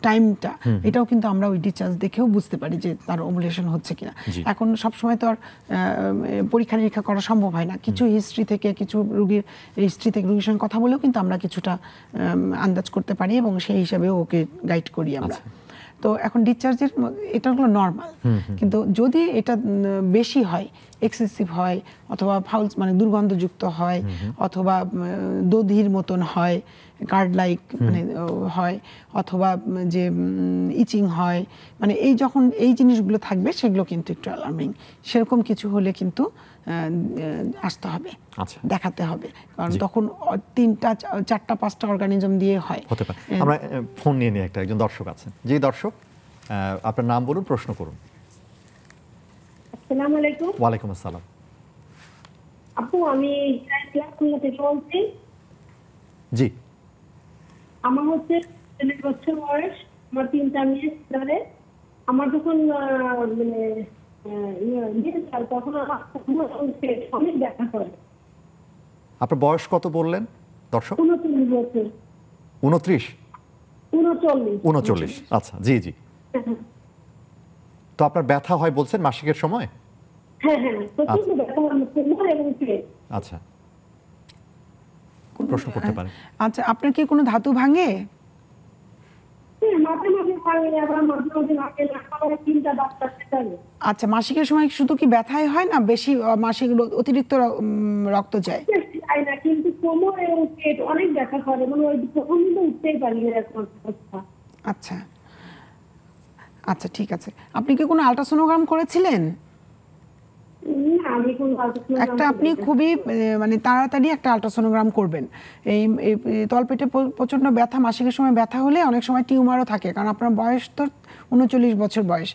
টাইমটা, এটাও কিন্তু আমরা ওই ডিসচার্জ দেখেও বুঝতে পারি যে তার ওভুলেশন হচ্ছে কিনা। এখন সবসময় তো আর পরীক্ষা নিরীক্ষা করা সম্ভব হয় না, কিছু হিস্ট্রি থেকে, কিছু রোগীর হিস্ট্রি থেকে, রোগীর সঙ্গে কথা বলেও কিন্তু আমরা কিছুটা আন্দাজ করতে পারি, এবং সেই হিসাবে ওকে গাইড করি আমরা। তো এখন ডিসচার্জের এটা হলো নর্মাল, কিন্তু যদি এটা বেশি হয়, এক্সেসিভ হয়, অথবা ফাউল মানে দুর্গন্ধযুক্ত হয়, অথবা দধির মতন হয়, কার্ড লাইক মানে হয়, অথবা যে ইচিং হয়, মানে এই যখন এই জিনিসগুলো থাকবে সেগুলো কিন্তু একটু অ্যালার্মিং। সেরকম কিছু হলে কিন্তু আসতে হবে, দেখাতে হবে, কারণ তখন 3টা 4টা 5টা অর্গানিজম দিয়ে হয়। হতে পারে। আমরা ফোন নিয়ে নিয়ে একজন দর্শক আছেন। জি দর্শক, আপনার নাম বলুন, প্রশ্ন করুন। আসসালামু আলাইকুম। ওয়ালাইকুম আসসালাম। আপু, আমি ক্লাস থেকে বলছি। জি। আমার হচ্ছে 40 বছর বয়স, আমার 3টা মেয়ে ধরে। আমার যখন মানে তখন আমার অনেক ব্যথা করে। আপনার বয়স কত বললেন দর্শক? 39 বছর। 29? 39। আচ্ছা, জি জি। তো আপনার ব্যথা হয় বলছেন মাসিকের সময়? হ্যাঁ, প্রচন্ড ব্যথা হয় কোমর এবং পেট। আচ্ছা, কোন প্রশ্ন করতে পারেন? আচ্ছা, আপনার কি কোনো ধাতু ভাঙে? আচ্ছা, মাসিকের সময় শুধু কি ব্যথাই হয় না, বেশি মাসিক অতিরিক্ত রক্ত যায়? কিন্তু কোমর এবং পেট অনেক ব্যথা করে, মানে ওই তখন কিন্তু উঠতেই পারি না এখন। আচ্ছা আচ্ছা, ঠিক আছে। আপনি কি কোনো আল্ট্রাসোনোগ্রাম করেছিলেন? একটা আপনি খুবই মানে তাড়াতাড়ি একটা আল্ট্রাসোনোগ্রাম করবেন। এই তলপেটে প্রচন্ড ব্যথা, মাসিকের সময় ব্যথা হলে অনেক সময় টিউমারও থাকে, কারণ আপনার বয়স তো 39 বছর বয়স,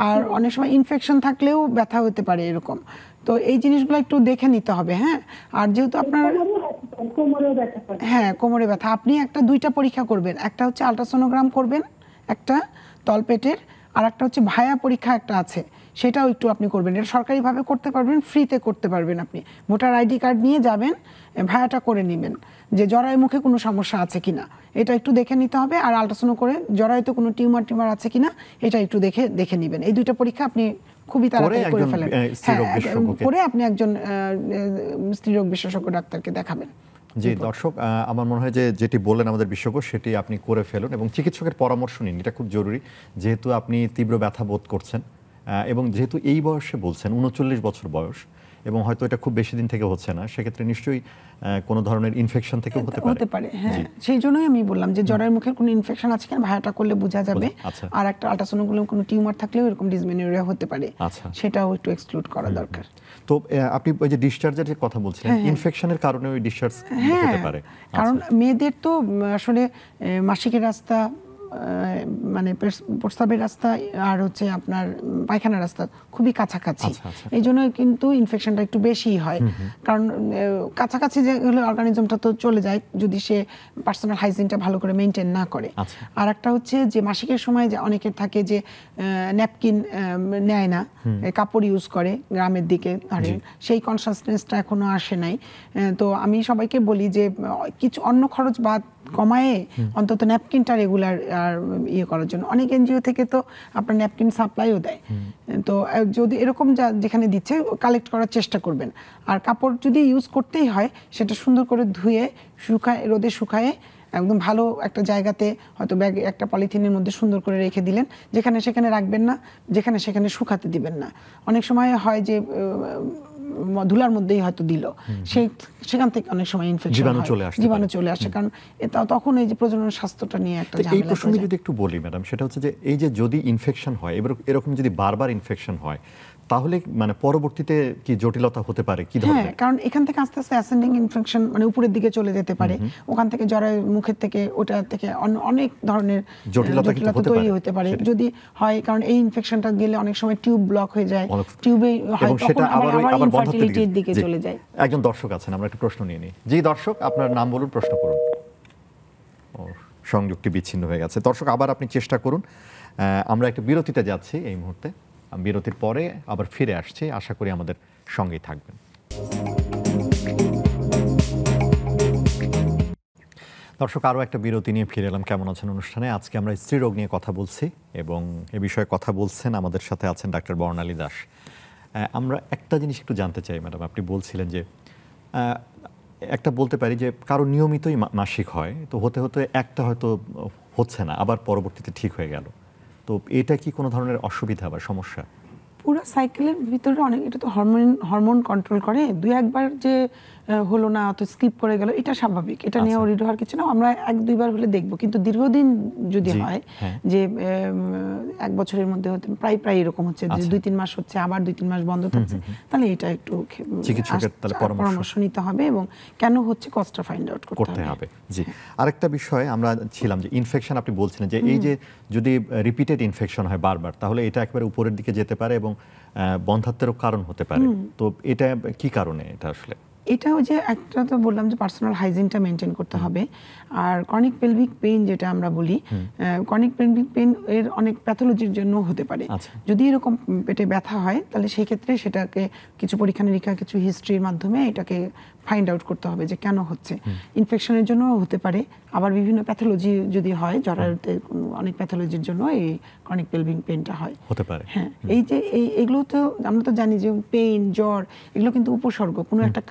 আর অনেক সময় ইনফেকশন থাকলেও ব্যথা হতে পারে এরকম। তো এই জিনিসগুলো একটু দেখে নিতে হবে। হ্যাঁ, আর যেহেতু আপনার কোমরে ব্যথা, আপনি 2টা পরীক্ষা করবেন। একটা হচ্ছে আল্ট্রাসোনোগ্রাম করবেন, একটা তলপেটের, আর একটা হচ্ছে ভায়া পরীক্ষা একটা আছে, সেটাও একটু আপনি করবেন। এটা সরকারিভাবে করতে পারবেন, ফ্রিতে করতে পারবেন। আপনি ভোটার আইডি কার্ড নিয়ে যাবেন, ভায়াটা করে নেবেন যে জরায়ু মুখে কোনো সমস্যা আছে কিনা, এটা একটু দেখে নিতে হবে। আর আল্ট্রাসাউন্ড করে জরায়ুতে কোনো টিউমার আছে কিনা এটা একটু দেখে নেবেন। এই দুইটা পরীক্ষা আপনি খুবই তাড়াতাড়ি করে ফেলেন। করে আপনি একজন স্ত্রীরোগ বিশেষজ্ঞ ডাক্তারকে দেখাবেন। জি দর্শক, আমার মনে হয় যে যেটি বললেন আমাদের বিশেষজ্ঞ সেটি আপনি করে ফেলুন এবং চিকিৎসকের পরামর্শ নিন, এটা খুব জরুরি। যেহেতু আপনি তীব্র ব্যথা বোধ করছেন এবং যেহেতু এই বয়সে বলছেন 39 বছর বয়স এবং হয়তো এটা খুব বেশি দিন থেকে হচ্ছে না, সেক্ষেত্রে নিশ্চয়ই কোনো ধরনের ইনফেকশন থেকে হতে পারে। হ্যাঁ, সেই জন্যই আমি বললাম যে জরায়ুর মুখের কোনো ইনফেকশন আছে কিনা ভায়াটা করলে বোঝা যাবে। আর একটা আল্ট্রাসাউন্ডে কোনো টিউমার থাকলেও এরকম ডিসমেনোরিয়া হতে পারে, সেটাও একটু এক্সক্লুড করা দরকার। তো আপনি ওই যে ডিসচার্জের যে কথা বলছিলেন, ইনফেকশনের কারণে ওই ডিসচার্জ হতে পারে। কারণ মেয়েদের তো আসলে মাসিকের রাস্তা, মানে প্রস্রাবের রাস্তা আর হচ্ছে আপনার পায়খানার রাস্তা খুবই কাছাকাছি, এই জন্য কিন্তু ইনফেকশনটা একটু বেশি হয়। কারণ কাছাকাছি যে হলে অর্গানিজমটা তো চলে যায় যদি সে পার্সোনাল হাইজিনটা ভালো করে মেনটেন না করে। আর একটা হচ্ছে যে মাসিকের সময় যে অনেকের থাকে যে ন্যাপকিন নেয় না, কাপড় ইউজ করে গ্রামের দিকে, সেই কনসাসনেসটা এখনো আসে নাই। তো আমি সবাইকে বলি যে কিছু অন্য খরচ বাদ কমায়ে অন্তত ন্যাপকিনটা রেগুলার আর করার জন্য। অনেক এনজিও থেকে তো আপনার ন্যাপকিন সাপ্লাইও দেয়। তো যদি এরকম যেখানে দিচ্ছে কালেক্ট করার চেষ্টা করবেন। আর কাপড় যদি ইউজ করতেই হয় সেটা সুন্দর করে ধুয়ে রোদে শুকায়ে একদম ভালো একটা জায়গাতে, হয়তো ব্যাগ একটা পলিথিনের মধ্যে সুন্দর করে রেখে দিলেন, যেখানে সেখানে রাখবেন না, যেখানে সেখানে শুকাতে দিবেন না। অনেক সময় হয় যে ধুলার মধ্যেই হয়তো দিল, সেখান থেকে অনেক সময় ইনফেকশন জীবাণু চলে আসে। কারণ এটা তখন এই যে প্রজনন স্বাস্থ্যটা নিয়ে একটা ঝামেলা। এই প্রসঙ্গে যদি একটু বলি ম্যাডাম, সেটা হচ্ছে যে এই যে যদি ইনফেকশন হয়, এরকম যদি বারবার ইনফেকশন হয়, তাহলে মানে পরবর্তীতে কি জটিলতা হতে পারে কি ধরনের? হ্যাঁ, কারণ এখান থেকে আস্তে আস্তে অ্যাসেন্ডিং ইনফেকশন মানে উপরের দিকে চলে যেতে পারে। ওখান থেকে জরায়ু মুখের থেকে ওটা থেকে অনেক ধরনের জটিলতা তৈরি হতে পারে যদি হয়। কারণ এই ইনফেকশনটা গেলে অনেক সময় টিউব ব্লক হয়ে যায়, টিউবে হয় তখন আবার ইনফার্টিলিটির দিকে চলে যায়। একজন দর্শক আছেন, আমরা একটা প্রশ্ন নিয়ে নিই। জি দর্শক, আপনার নাম বলুন, প্রশ্ন করুন। সংযোগটি বিচ্ছিন্ন হয়ে গেছে। দর্শক আবার আপনি চেষ্টা করুন। আমরা একটা বিরতিতে যাচ্ছি এই মুহূর্তে, বিরতির পরে আবার ফিরে আসছি, আশা করি আমাদের সঙ্গেই থাকবেন। দর্শক, আরও একটা বিরতি নিয়ে ফিরে এলাম কেমন আছেন অনুষ্ঠানে। আজকে আমরা স্ত্রীরোগ নিয়ে কথা বলছি এবং এ বিষয়ে কথা বলছেন, আমাদের সাথে আছেন ডাক্তার বর্ণালী দাস। আমরা একটা জিনিস একটু জানতে চাই ম্যাডাম, আপনি বলছিলেন যে একটা বলতে পারি যে কারো নিয়মিতই মাসিক হয়, তো হতে হতে একটা হয়তো হচ্ছে না, আবার পরবর্তীতে ঠিক হয়ে গেল, তো এটা কি কোনো ধরনের অসুবিধা বা সমস্যা? পুরো সাইকেলের ভিতরে অনেক, এটা তো হরমোন কন্ট্রোল করে। দুই একবার যে হলো না, তো স্কিপ করে গেল, এটা স্বাভাবিক, এটা নিয়ে ওরিড হওয়ার কিছু না। আমরা এক দুইবার হলে দেখবো, কিন্তু দীর্ঘদিন যদি হয় যে 1 বছরের মধ্যে হতে প্রায় এরকম হচ্ছে যে 2-3 মাস হচ্ছে আবার 2-3 মাস বন্ধ থাকছে, তাহলে এটা একটু চিকিৎসকের পরামর্শ নিতে হবে এবং কেন হচ্ছে কজটা ফাইন্ড আউট করতে হবে। জি, আরেকটা বিষয় আমরা ছিলাম যে ইনফেকশন, আপনি বলছিলেন যে এই যে যদি রিপিটেড ইনফেকশন হয় বারবার, তাহলে এটা একেবারে উপরের দিকে যেতে পারে এবং বন্ধ্যাত্বেরও কারণ হতে পারে। তো এটা কি কারণে? এটা আসলে এটা যে একটা তো বললাম যে পার্সোনাল হাইজিনটা মেনটেন করতে হবে। আর ক্রনিক পেলভিক পেইন যেটা আমরা বলি, ক্রনিক পেলভিক পেইন এর অনেক প্যাথোলজির জন্য হতে পারে। যদি এরকম পেটে ব্যথা হয় তাহলে সেই ক্ষেত্রে সেটাকে কিছু পরীক্ষা নিরীক্ষা, কিছু হিস্ট্রির মাধ্যমে এটাকে ফাইন্ড আউট করতে হবে যে কেন হচ্ছে। ইনফেকশনের জন্য হতে পারে, আবার বিভিন্ন প্যাথোলজি যদি হয়, জরায়ুতে অনেক প্যাথোলজির জন্য এই ক্রনিক পেলভিক পেইনটা হয়, হতে পারে। হ্যাঁ, এই যে এগুলো তো আমরা তো জানি যে পেইন, জ্বর এগুলো কিন্তু উপসর্গ, কোনো একটা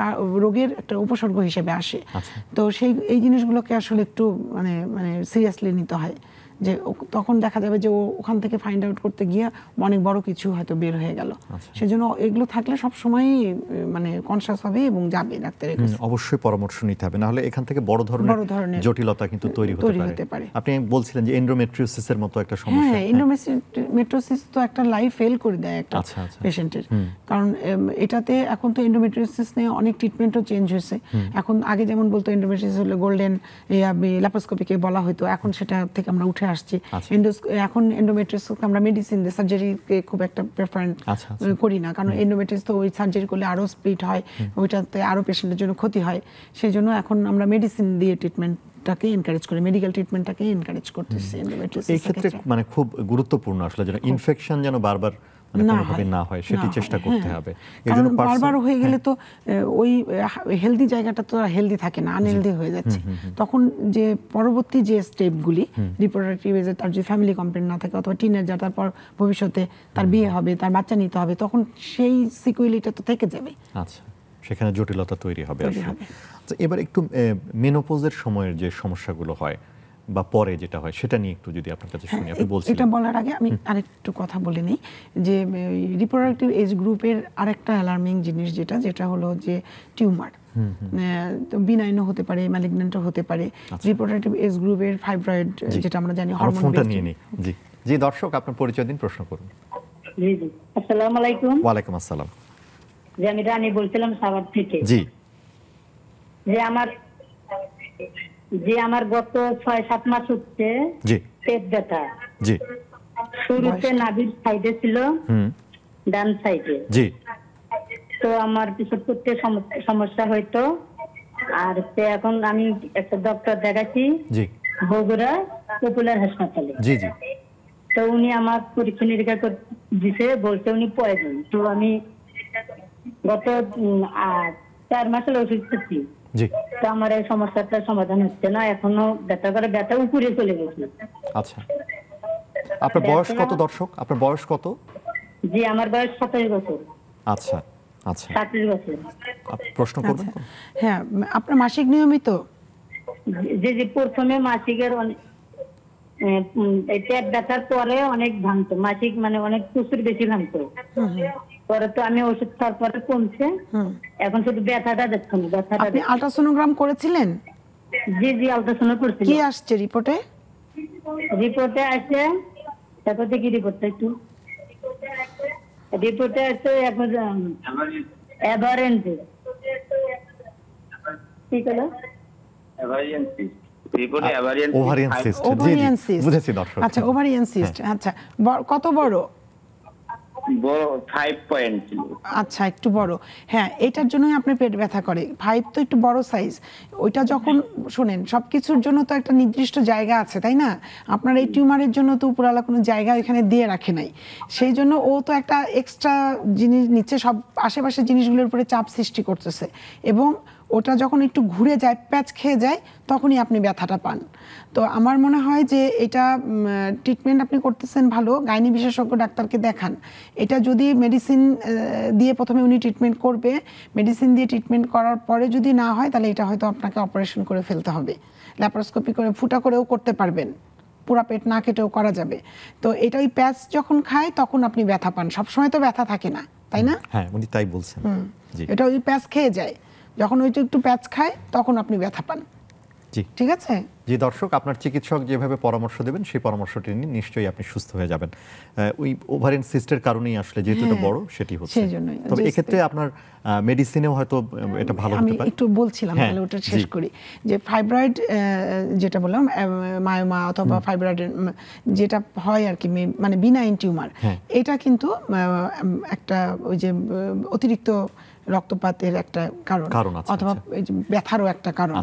রোগের একটা উপসর্গ হিসেবে আসে। তো এই জিনিসগুলোকে আসলে একটু মানে সিরিয়াসলি নিতে হয়, যে তখন দেখা যাবে যে ওখান থেকে ফাইন্ড আউট করতে গিয়ে অনেক বড় কিছু হয়তো বের হয়ে গেল। সেজন্য এগুলো থাকলে সব সময় মানে কনসাস হবে এবং যাবে ডাক্তারের কাছে। অবশ্যই পরামর্শ নিতে হবে, না হলে এখান থেকে বড় ধরনের জটিলতা কিন্তু তৈরি হতে পারে। আপনি বলছিলেন যে এন্ডোমেট্রিওসিসের মতো একটা সমস্যা। হ্যাঁ, এন্ডোমেট্রিওসিস তো একটা লাইফ ফেল করে দেয় একটা পেশেন্টের। কারণ এটাতে এখন তো এন্ডোমেট্রিওসিস নিয়ে অনেক ট্রিটমেন্টও চেঞ্জ হয়েছে। এখন আগে যেমন বলতো এন্ডোমেট্রিওসিস হলে গোল্ডেন ল্যাপারোস্কোপিকে বলা হতো, এখন সেটা থেকে আমরা উঠে আসছি। এখন এন্ডোমেট্রিওসিস আমরা মেডিসিন দিয়ে, সার্জারিকে খুব একটা প্রেফারেন্স করি না, কারণ এন্ডোমেট্রিওসিস তো ওই সার্জারি করলে আরো স্প্লিট হয়, ওইটাতে আরো পেশেন্টের জন্য ক্ষতি হয়। সেই জন্য এখন আমরা মেডিসিন দিয়ে ট্রিটমেন্টটাকে এনকারেজ করি, মেডিকেল ট্রিটমেন্টটাকে এনকারেজ করতেছি এন্ডোমেট্রিওসিস। এই ক্ষেত্রে মানে খুব গুরুত্বপূর্ণ আসলে যেন ইনফেকশন যেন বারবার মানে না কোনোভাবে হয়, না হয় সেটি না চেষ্টা হয়, করতে হ্যাঁ। হবে। কারণ এজন্য বারবার হয়ে গেলে তো ওই হেলদি জায়গাটা তো আর হেলদি থাকে না, আনহেলদি হয়ে যাচ্ছে। তখন যে পরবর্তী যে স্টেপগুলি রিপ্রোডাক্টিভ এজে তার যে ফ্যামিলি কমপ্লেন্ট না থাকে অথবা টিনেজার, তারপর ভবিষ্যতে তার বিয়ে হবে, তার বাচ্চা নিতে হবে, তখন সেই সিকুয়েলিটা তো থেকে যাবে। আচ্ছা, সেখানে জটিলতা তৈরি হবে তৈরি আসলে। হবে। আচ্ছা, এবার একটু মেনোপজের সময়ের যে সমস্যাগুলো হয় বা পরে যেটা হয় সেটা নিয়ে একটু যদি আপনার কাছে শুনি। আপনি এটা বলছিলেন বলার আগে আমি আরেকটু কথা বলে নিই যে রিপ্রোডাক্টিভ এজ গ্রুপের আরেকটা অ্যালার্মিং জিনিস যেটা হলো যে টিউমার, তো বিনাইনও হতে পারে, ম্যালিগন্যান্টও হতে পারে। রিপ্রোডাক্টিভ এজ গ্রুপের ফাইব্রয়েড, যেটা আমরা জানি হরমোন ফোনটা বেসড। নিয়ে নিই। জি জি, দর্শক আপনার পরিচয় দিন, প্রশ্ন করুন। জি জি, আসসালামু আলাইকুম। ওয়ালাইকুম আসসালাম। যে আমি রানী বলছিলাম সাভার থেকে। জি যে আমার গত 6-7 মাস হচ্ছে জি পেট ব্যথা। জি শুরুতে নাভির সাইডে ছিল, হুম ডান সাইডে। জি তো আমার পিছন করতে সমস্যা হইতো। আর এখন আমি একটা ডক্টর দেখাচ্ছি জি বগুড়া পপুলার হাসপাতালে। জি জি তো উনি আমার পরীক্ষা নিরীক্ষা দিছে, বলছে উনি পয়জন। তো আমি গত 4 মাস হলো ওষুধ খাচ্ছি। জি তো আমার এই সমস্যাটার সমাধান হচ্ছে না, এখনো ব্যথা করে, ব্যথা উপরে চলে গেছে। আচ্ছা, আপনার বয়স কত দর্শক? আপনার বয়স কত? জি, আমার বয়স 27 বছর। আচ্ছা আচ্ছা, 27 বছর। প্রশ্ন করবেন। হ্যাঁ, আপনার মাসিক নিয়মিত? যে প্রথমে মাসিকের এই পেট ব্যথার পরে অনেক ভাঙতো, মাসিক মানে অনেক প্রচুর বেশি ভাঙতো। পরে তো আমি ওষুধ খাওয়ার পরে কমছে, এখন শুধু ব্যথাটা যাচ্ছে না। ব্যথাটা আপনি আল্ট্রাসোনোগ্রাম করেছিলেন? জি জি, আলট্রাসাউন্ড করছি। কি আসছে রিপোর্টে? রিপোর্টে আছে, তারপর দেখি রিপোর্টে আছে এখন এভারেন্স। কি হলো? রিপোর্টে ওভারিয়ান সিস্ট। জি জি, ওভারিয়ান সিস্ট। বুঝেছি দর্শক। আচ্ছা, ওভারিয়ান সিস্ট। আচ্ছা, কত বড়? বড় 5 পয়েন্ট ছিল। আচ্ছা, একটু বড়। হ্যাঁ, এটার জন্যই আপনার পেট ব্যথা করে। 5 তো একটু বড় সাইজ। ওইটা যখন শোনেন, সবকিছুর জন্য তো একটা নির্দিষ্ট জায়গা আছে, তাই না? আপনার এই টিউমারের জন্য তো উপরওয়ালা কোনো জায়গা এখানে দিয়ে রাখে নাই। সেই জন্য ও তো একটা এক্সট্রা জিনিস নিচ্ছে, সব আশেপাশের জিনিসগুলোর উপরে চাপ সৃষ্টি করতেছে, এবং ওটা যখন একটু ঘুরে যায়, প্যাচ খেয়ে যায়, তখনই আপনি ব্যথাটা পান। তো আমার মনে হয় যে এটা ট্রিটমেন্ট আপনি করতেছেন ভালো, গাইনি বিশেষজ্ঞ ডাক্তারকে দেখান। এটা যদি মেডিসিন দিয়ে প্রথমে উনি ট্রিটমেন্ট করবে, মেডিসিন দিয়ে ট্রিটমেন্ট করার পরে যদি না হয়, তাহলে এটা হয়তো আপনাকে অপারেশন করে ফেলতে হবে। ল্যাপারোস্কোপি করে ফুটা করেও করতে পারবেন, পুরা পেট না কেটেও করা যাবে। তো এটা ওই প্যাচ যখন খায় তখন আপনি ব্যথা পান, সবসময় তো ব্যথা থাকে না, তাই না? হ্যাঁ, উনি তাই বলছেন। জি এটা ওই প্যাচ খেয়ে যায়, যখন ওইটা একটু প্যাচ খায় তখন আপনি ব্যথা পান। জি ঠিক আছে। জি দর্শক, আপনার চিকিৎসক যেভাবে পরামর্শ দেবেন সেই পরামর্শটি নিয়ে নিশ্চয়ই আপনি সুস্থ হয়ে যাবেন। ওই ওভারিয়ান সিস্টের কারণেই আসলে যেহেতু এটা বড়, সেটি হচ্ছে। সেজন্যই। তবে এক্ষেত্রে আপনার মেডিসিনেও হয়তো এটা ভালো হতে আমি পারে। একটু বলছিলাম, হ্যাঁ, তাহলে ওটা শেষ করি। যে ফাইব্রয়েড, যেটা বললাম মায়োমা অথবা ফাইব্রয়েড, যেটা হয় আর কি, মানে বিনাইন টিউমার, এটা কিন্তু একটা ওই যে অতিরিক্ত রক্তপাতের একটা কারণ, অথবা এই যে ব্যথারও একটা কারণ।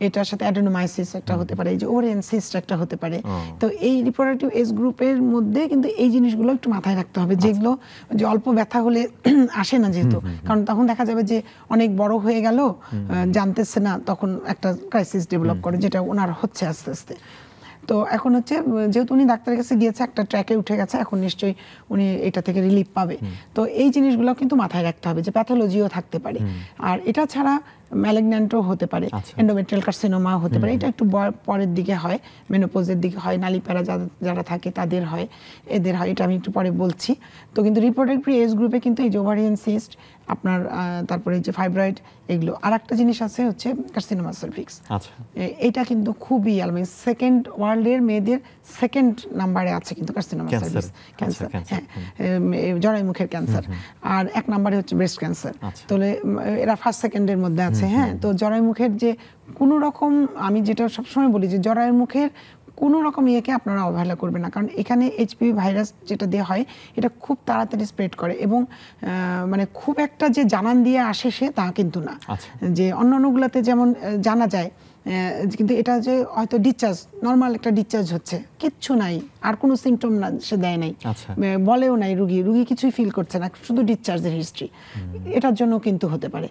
এটার সাথে অ্যাডেনোমাইসিস একটা হতে পারে, এই যে ওভারিয়ান সিস্ট একটা হতে পারে। তো এই রিপ্রোডাক্টিভ এজ গ্রুপের মধ্যে কিন্তু এই জিনিসগুলো একটু মাথায় রাখতে হবে, যেগুলো যে অল্প ব্যথা হলে আসে না, যেহেতু কারণ তখন দেখা যাবে যে অনেক বড় হয়ে গেল, জানতেছে না, তখন একটা ক্রাইসিস ডেভেলপ করে, যেটা ওনার হচ্ছে আস্তে আস্তে। তো এখন হচ্ছে, যেহেতু উনি ডাক্তারের কাছে গিয়েছে, একটা ট্র্যাকে উঠে গেছে, এখন নিশ্চয়ই উনি এটা থেকে রিলিফ পাবে। তো এই জিনিসগুলো কিন্তু মাথায় রাখতে হবে যে প্যাথোলজিও থাকতে পারে। আর এটা ছাড়া ম্যালিগন্যান্টও হতে পারে, এন্ডোমেট্রিয়াল কার্সিনোমা হতে পারে। এটা একটু পরের দিকে হয়, মেনোপজের দিকে হয়, নালীপ্যারা যারা থাকে তাদের হয়, এদের হয়, এটা আমি একটু পরে বলছি। তো কিন্তু রিপ্রোডাক্টিভ এজ গ্রুপে কিন্তু এই যে ওভারিয়ান সিস্ট, আপনার তারপরে এই যে ফাইব্রয়েড, এগুলো। আর একটা জিনিস আছে হচ্ছে কার্সিনোমা সার্ভিক্স। এটা কিন্তু খুবই সেকেন্ড ওয়ার্ল্ডের মেয়েদের সেকেন্ড নাম্বারে আছে কিন্তু কার্সিনোমা সার্ভিক্স, ক্যান্সার। হ্যাঁ, জরায়ুমুখের ক্যান্সার। আর 1 নম্বরে হচ্ছে ব্রেস্ট ক্যান্সার। তাহলে এরা ফার্স্ট সেকেন্ডের মধ্যে আছে। হ্যাঁ, তো জরায়ুমুখের যে কোনো রকম, আমি যেটা সবসময় বলি যে জরায়ুমুখের কোনো রকম ইয়েকে আপনারা অবহেলা করবেন না, কারণ এখানে এইচপিভি ভাইরাস যেটা দেওয়া হয়, এটা খুব তাড়াতাড়ি স্প্রেড করে, এবং মানে খুব একটা যে জানান দিয়ে আসে সে তা কিন্তু না। যে অন্যান্যগুলোতে যেমন জানা যায়, কিন্তু এটা যে হয়তো ডিসচার্জ, নর্মাল একটা ডিসচার্জ হচ্ছে, কিচ্ছু নাই, আর কোনো সিমটম না সে দেয় নাই, আচ্ছা। বলেও নাই রুগী কিছুই ফিল করছে না, শুধু ডিসচার্জের হিস্ট্রি, এটার জন্য কিন্তু হতে পারে।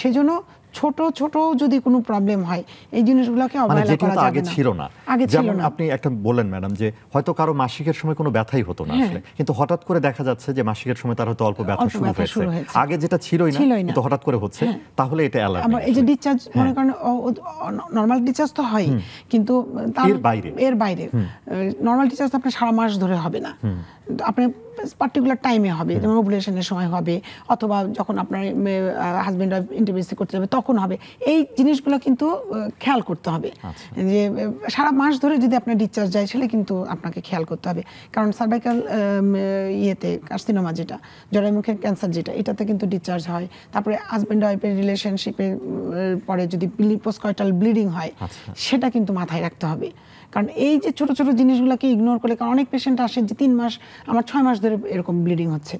সেজন্য ছোট ছোট যদি কোনো প্রবলেম হয় এই জিনিসগুলোকে মানে অবহেলা যেটা করা তো যাবে আগে না। ছিল না, আগে ছিল যেমন না। আপনি একটা বললেন ম্যাডাম যে হয়তো কারো মাসিকের সময় কোনো ব্যথাই হতো না আসলে, কিন্তু হঠাৎ করে দেখা যাচ্ছে যে মাসিকের সময় তার হয়তো অল্প ব্যথা অল্প ব্যথা শুরু শুরু হয়েছে। হয়েছে, আগে যেটা ছিলই না কিন্তু হঠাৎ করে হচ্ছে, তাহলে এটা অ্যালার্ম। আবার এই যে ডিসচার্জ মনে করেন নর্মাল ডিসচার্জ তো হয়, কিন্তু এর বাইরে নর্মাল ডিসচার্জ তো আপনার সারা মাস ধরে হবে না, আপনি পার্টিকুলার টাইমে হবে, যেমন ওভুলেশনের সময় হবে, অথবা যখন আপনার হাজবেন্ড ইন্টিমেসি করতে যাবে তখন হবে। এই জিনিসগুলো কিন্তু খেয়াল করতে হবে, যে সারা মাস ধরে যদি আপনার ডিসচার্জ যায় সেটা কিন্তু আপনাকে খেয়াল করতে হবে। কারণ সার্ভাইকাল ইয়েতে কার্সিনোমা, যেটা জরায়ুমুখের ক্যান্সার, যেটা এটাতে কিন্তু ডিসচার্জ হয়। তারপরে হাজবেন্ড ওয়াইফের রিলেশনশিপের পরে যদি পোস্টকয়টাল ব্লিডিং হয়, সেটা কিন্তু মাথায় রাখতে হবে। কারণ এই যে ছোট ছোট জিনিসগুলোকে ইগনোর করলে, কারণ অনেক পেশেন্ট আসে যে 3 মাস, আমার 6 মাস ধরে এরকম ব্লিডিং হচ্ছে,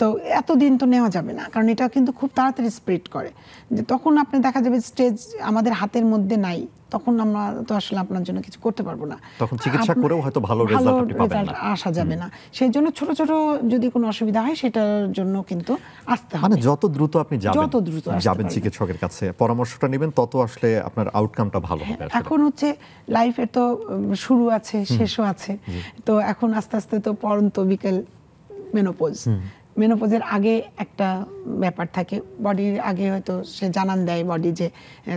তো এতদিন তো নেওয়া যাবে না, কারণ এটা কিন্তু খুব তাড়াতাড়ি স্প্রেড করে, যে তখন আপনি দেখা যাবে স্টেজ আমাদের হাতের মধ্যে নাই, তখন আমরা তো আসলে আপনার জন্য কিছু করতে পারবো না, তখন চিকিৎসা করেও হয়তো ভালো রেজাল্ট আপনি পাবেন না, আসা যাবে না। সেই জন্য ছোট ছোট যদি কোনো অসুবিধা হয় সেটার জন্য কিন্তু আসতে হবে, মানে যত দ্রুত আপনি যাবেন পারবেন। চিকিৎসকের কাছে, পরামর্শটা নেবেন, তত আসলে আপনার আউটকামটা ভালো হবে। এখন হচ্ছে লাইফের তো শুরু আছে, শেষও আছে, তো এখন আস্তে আস্তে তো পড়ন্ত বিকেল মেনোপজ, মেনোপজের আগে একটা ব্যাপার থাকে, বডির আগে হয়তো সে জানান দেয় বডি যে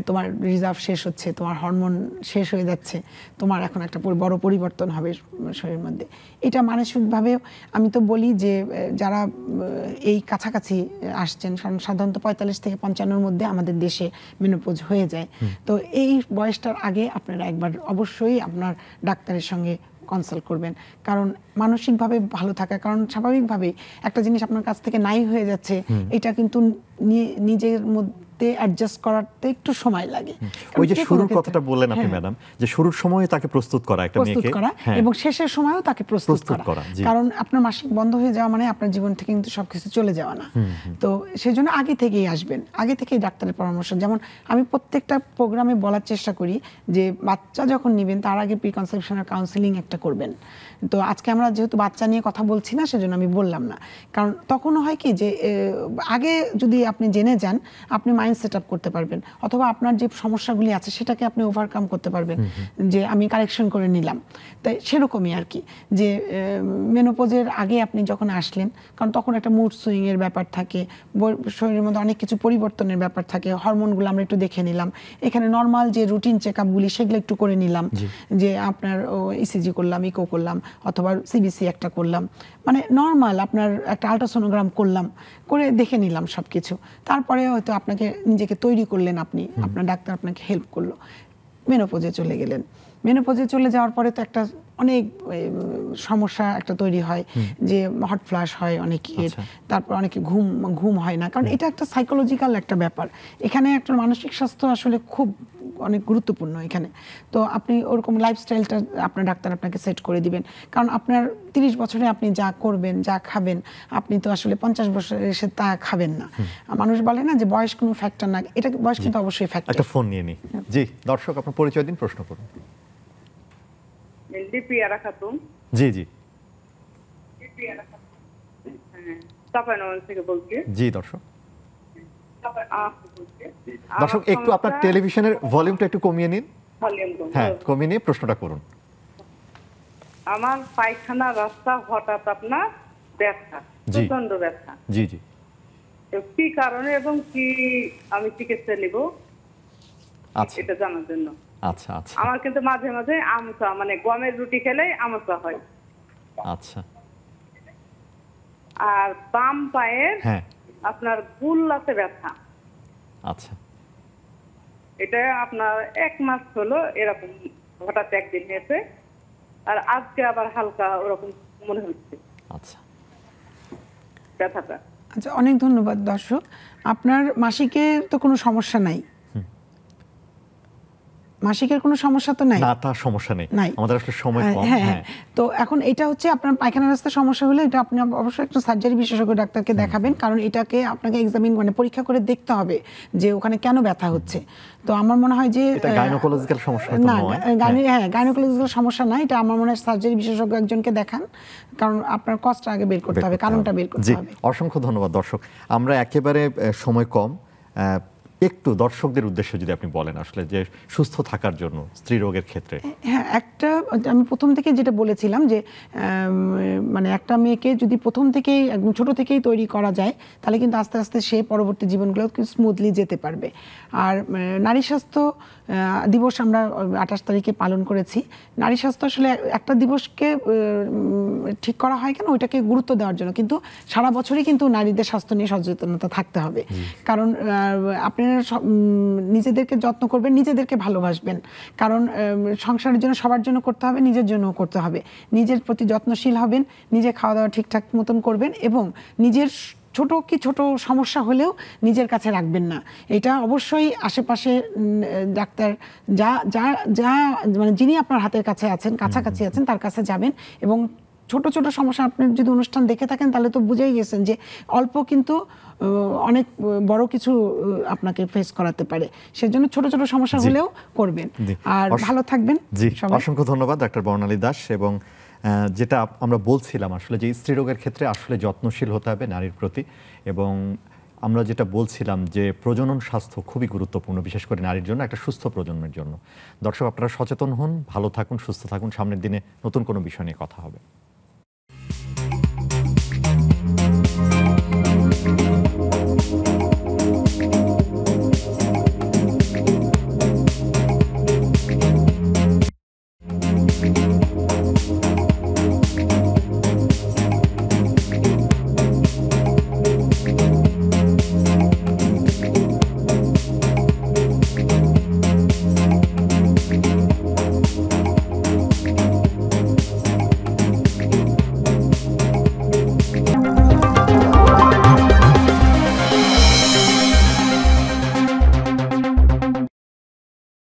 তোমার রিজার্ভ শেষ হচ্ছে, তোমার হরমোন শেষ হয়ে যাচ্ছে, তোমার এখন একটা বড় পরিবর্তন হবে শরীরের মধ্যে। এটা মানসিকভাবে আমি তো বলি যে যারা এই কাছাকাছি আসছেন, সাধারণত 45 থেকে 55-র মধ্যে আমাদের দেশে মেনোপজ হয়ে যায়, তো এই বয়সটার আগে আপনারা একবার অবশ্যই আপনার ডাক্তারের সঙ্গে কনসাল্ট করবেন। কারণ মানসিকভাবে ভালো থাকা, কারণ স্বাভাবিকভাবেই একটা জিনিস আপনার কাছ থেকে নাই হয়ে যাচ্ছে, এটা কিন্তু নিজের মধ্যে অ্যাডজাস্ট করাতে একটু সময় লাগে। ওই যে শুরুর কথাটা বললেন আপনি ম্যাডাম, যে শুরুর সময় তাকে প্রস্তুত করা একটা মেয়েকে, এবং শেষের সময়ও তাকে প্রস্তুত করা, কারণ আপনার মাসিক বন্ধ হয়ে যাওয়া মানে আপনার জীবন থেকে কিন্তু সবকিছু চলে যাওয়া না। তো সেই জন্য আগে থেকেই আসবেন, আগে থেকেই ডাক্তারের পরামর্শ। যেমন আমি প্রত্যেকটা প্রোগ্রামে বলার চেষ্টা করি যে বাচ্চা যখন নেবেন তার আগে প্রি কনসেপশনাল কাউন্সিলিং একটা করবেন। তো আজকে আমরা যেহেতু বাচ্চা নিয়ে কথা বলছি না, সেজন্য আমি বললাম না, কারণ তখনও হয় কি যে আগে যদি আপনি জেনে যান, আপনি মাইন্ড সেট আপ করতে পারবেন, অথবা আপনার যে সমস্যাগুলি আছে সেটাকে আপনি ওভারকাম করতে পারবেন, যে আমি কারেকশন করে নিলাম। তাই সেরকমই আর কি, যে মেনোপজের আগে আপনি যখন আসলেন, কারণ তখন একটা মুড সুইং এর ব্যাপার থাকে, শরীরের মধ্যে অনেক কিছু পরিবর্তনের ব্যাপার থাকে, হরমোনগুলো আমরা একটু দেখে নিলাম, এখানে নর্মাল যে রুটিন চেক আপগুলি সেগুলো একটু করে নিলাম, যে আপনার ইসিজি করলাম, ইকো করলাম, অথবা সিবিসি একটা করলাম, মানে নর্মাল আপনার একটা আল্ট্রাসোনোগ্রাম করলাম, করে দেখে নিলাম সব কিছু। তারপরে হয়তো আপনাকে নিজেকে তৈরি করলেন, আপনি আপনার ডাক্তার আপনাকে হেল্প করলো, মেনোপজে চলে গেলেন। মেনোপজে চলে যাওয়ার পরে তো একটা অনেক সমস্যা একটা তৈরি হয়, যে হট ফ্লাশ হয় অনেকের, তারপর অনেকে ঘুম হয় না, কারণ এটা একটা সাইকোলজিক্যাল একটা ব্যাপার। এখানে একটা মানসিক স্বাস্থ্য আসলে খুব অনেক গুরুত্বপূর্ণ এখানে। তো আপনি ওরকম লাইফস্টাইলটা আপনার ডাক্তার আপনাকে সেট করে দিবেন, কারণ আপনার 30 বছরে আপনি যা করবেন, যা খাবেন, আপনি তো আসলে 50 বছরে এসে তা খাবেন না। মানুষ বলে না যে বয়স কোনো ফ্যাক্টর না, এটা বয়স কিন্তু অবশ্যই ফ্যাক্টর। একটা ফোন নিয়ে নি। জি দর্শক, আপনার পরিচয় দিন, প্রশ্ন করুন। পিয়ারা খাতুন। জি জি চাঁপাইনবাবগঞ্জ থেকে বলছি। জি দর্শক, দর্শক একটু আপনার টেলিভিশনের ভলিউমটা একটু কমিয়ে নিন। হ্যাঁ, কমিয়ে নিয়ে প্রশ্নটা করুন। আমার পায়খানা রাস্তা হঠাৎ আপনার ব্যথা, প্রচন্ড ব্যথা। জি জি, কি কারণে এবং কি আমি চিকিৎসা নিব, আচ্ছা এটা জানার জন্য। আচ্ছা আচ্ছা, আমার কিন্তু মাঝে মাঝে আমসা, মানে গমের রুটি খেলে আমসা হয়। আচ্ছা, আর বাম পায়ের হ্যাঁ আপনার গুল্লাতে ব্যথা। আচ্ছা, এটা আপনার 1 মাস হলো এরকম হঠাৎ একদিন হয়েছে, আর আজকে আবার হালকা ওরকম মনে হচ্ছে আচ্ছা ব্যথাটা। আচ্ছা, অনেক ধন্যবাদ দর্শক। আপনার মাসিকে তো কোনো সমস্যা নাই, মাসিকের কোনো সমস্যা তো নাই। না, তার সমস্যা নেই, নাই। আমাদের আসলে সময় কম। হ্যাঁ, হ্যাঁ, তো এখন এটা হচ্ছে আপনার পায়খানা রাস্তার সমস্যা হলে এটা আপনি অবশ্যই একটা সার্জারি বিশেষজ্ঞ ডাক্তারকে দেখাবেন, কারণ এটাকে আপনাকে এক্সামিন মানে পরীক্ষা করে দেখতে হবে যে ওখানে কেন ব্যথা হচ্ছে। তো আমার মনে হয় যে এটা গাইনোকোলজিক্যাল সমস্যা হয়তো না, নয়। গাইনোকোলজিক্যাল সমস্যা না, এটা আমার মনে হয় সার্জারি বিশেষজ্ঞ একজনকে দেখান, কারণ আপনার কষ্টটা আগে বের করতে হবে, কারণটা বের করতে জি, হবে। অসংখ্য ধন্যবাদ দর্শক। আমরা একেবারে সময় কম, একটু দর্শকদের উদ্দেশ্যে যদি আপনি বলেন আসলে যে সুস্থ থাকার জন্য স্ত্রী রোগের ক্ষেত্রে। হ্যাঁ, একটা আমি প্রথম থেকে যেটা বলেছিলাম যে মানে একটা মেয়েকে যদি প্রথম থেকেই একদম ছোট থেকেই তৈরি করা যায় তাহলে কিন্তু আস্তে আস্তে সে পরবর্তী জীবনগুলো স্মুথলি যেতে পারবে। আর নারী স্বাস্থ্য দিবস আমরা 28 তারিখে পালন করেছি। নারী স্বাস্থ্য আসলে একটা দিবসকে ঠিক করা হয় কেন, ওইটাকে গুরুত্ব দেওয়ার জন্য, কিন্তু সারা বছরই কিন্তু নারীদের স্বাস্থ্য নিয়ে সচেতনতা থাকতে হবে। কারণ আপনারা নিজেদেরকে যত্ন করবেন, নিজেদেরকে ভালোবাসবেন, কারণ সংসারের জন্য সবার জন্য করতে হবে, নিজের জন্য করতে হবে। নিজের প্রতি যত্নশীল হবেন, নিজে খাওয়া দাওয়া ঠিকঠাক মতন করবেন এবং নিজের ছোট সমস্যা হলেও নিজের কাছে রাখবেন না। এটা অবশ্যই আশেপাশে ডাক্তার যা যা যা মানে যিনি আপনার হাতের কাছে আছেন, কাছাকাছি আছেন, তার কাছে যাবেন এবং ছোট সমস্যা আপনি যদি অনুষ্ঠান দেখে থাকেন তাহলে তো বুঝেই গেছেন যে অল্প কিন্তু অনেক বড় কিছু আপনাকে ফেস করাতে পারে। সেজন্য ছোট সমস্যা হলেও করবেন। আর ভালো থাকবেন। জি, সবাই অসংখ্য ধন্যবাদ ডাক্তার বর্ণালী দাস। এবং যেটা আমরা বলছিলাম আসলে যে স্ত্রী রোগের ক্ষেত্রে আসলে যত্নশীল হতে হবে নারীর প্রতি, এবং আমরা যেটা বলছিলাম যে প্রজনন স্বাস্থ্য খুবই গুরুত্বপূর্ণ, বিশেষ করে নারীর জন্য, একটা সুস্থ প্রজন্মের জন্য। দর্শক, আপনারা সচেতন হন, ভালো থাকুন, সুস্থ থাকুন। সামনের দিনে নতুন কোনো বিষয় নিয়ে কথা হবে।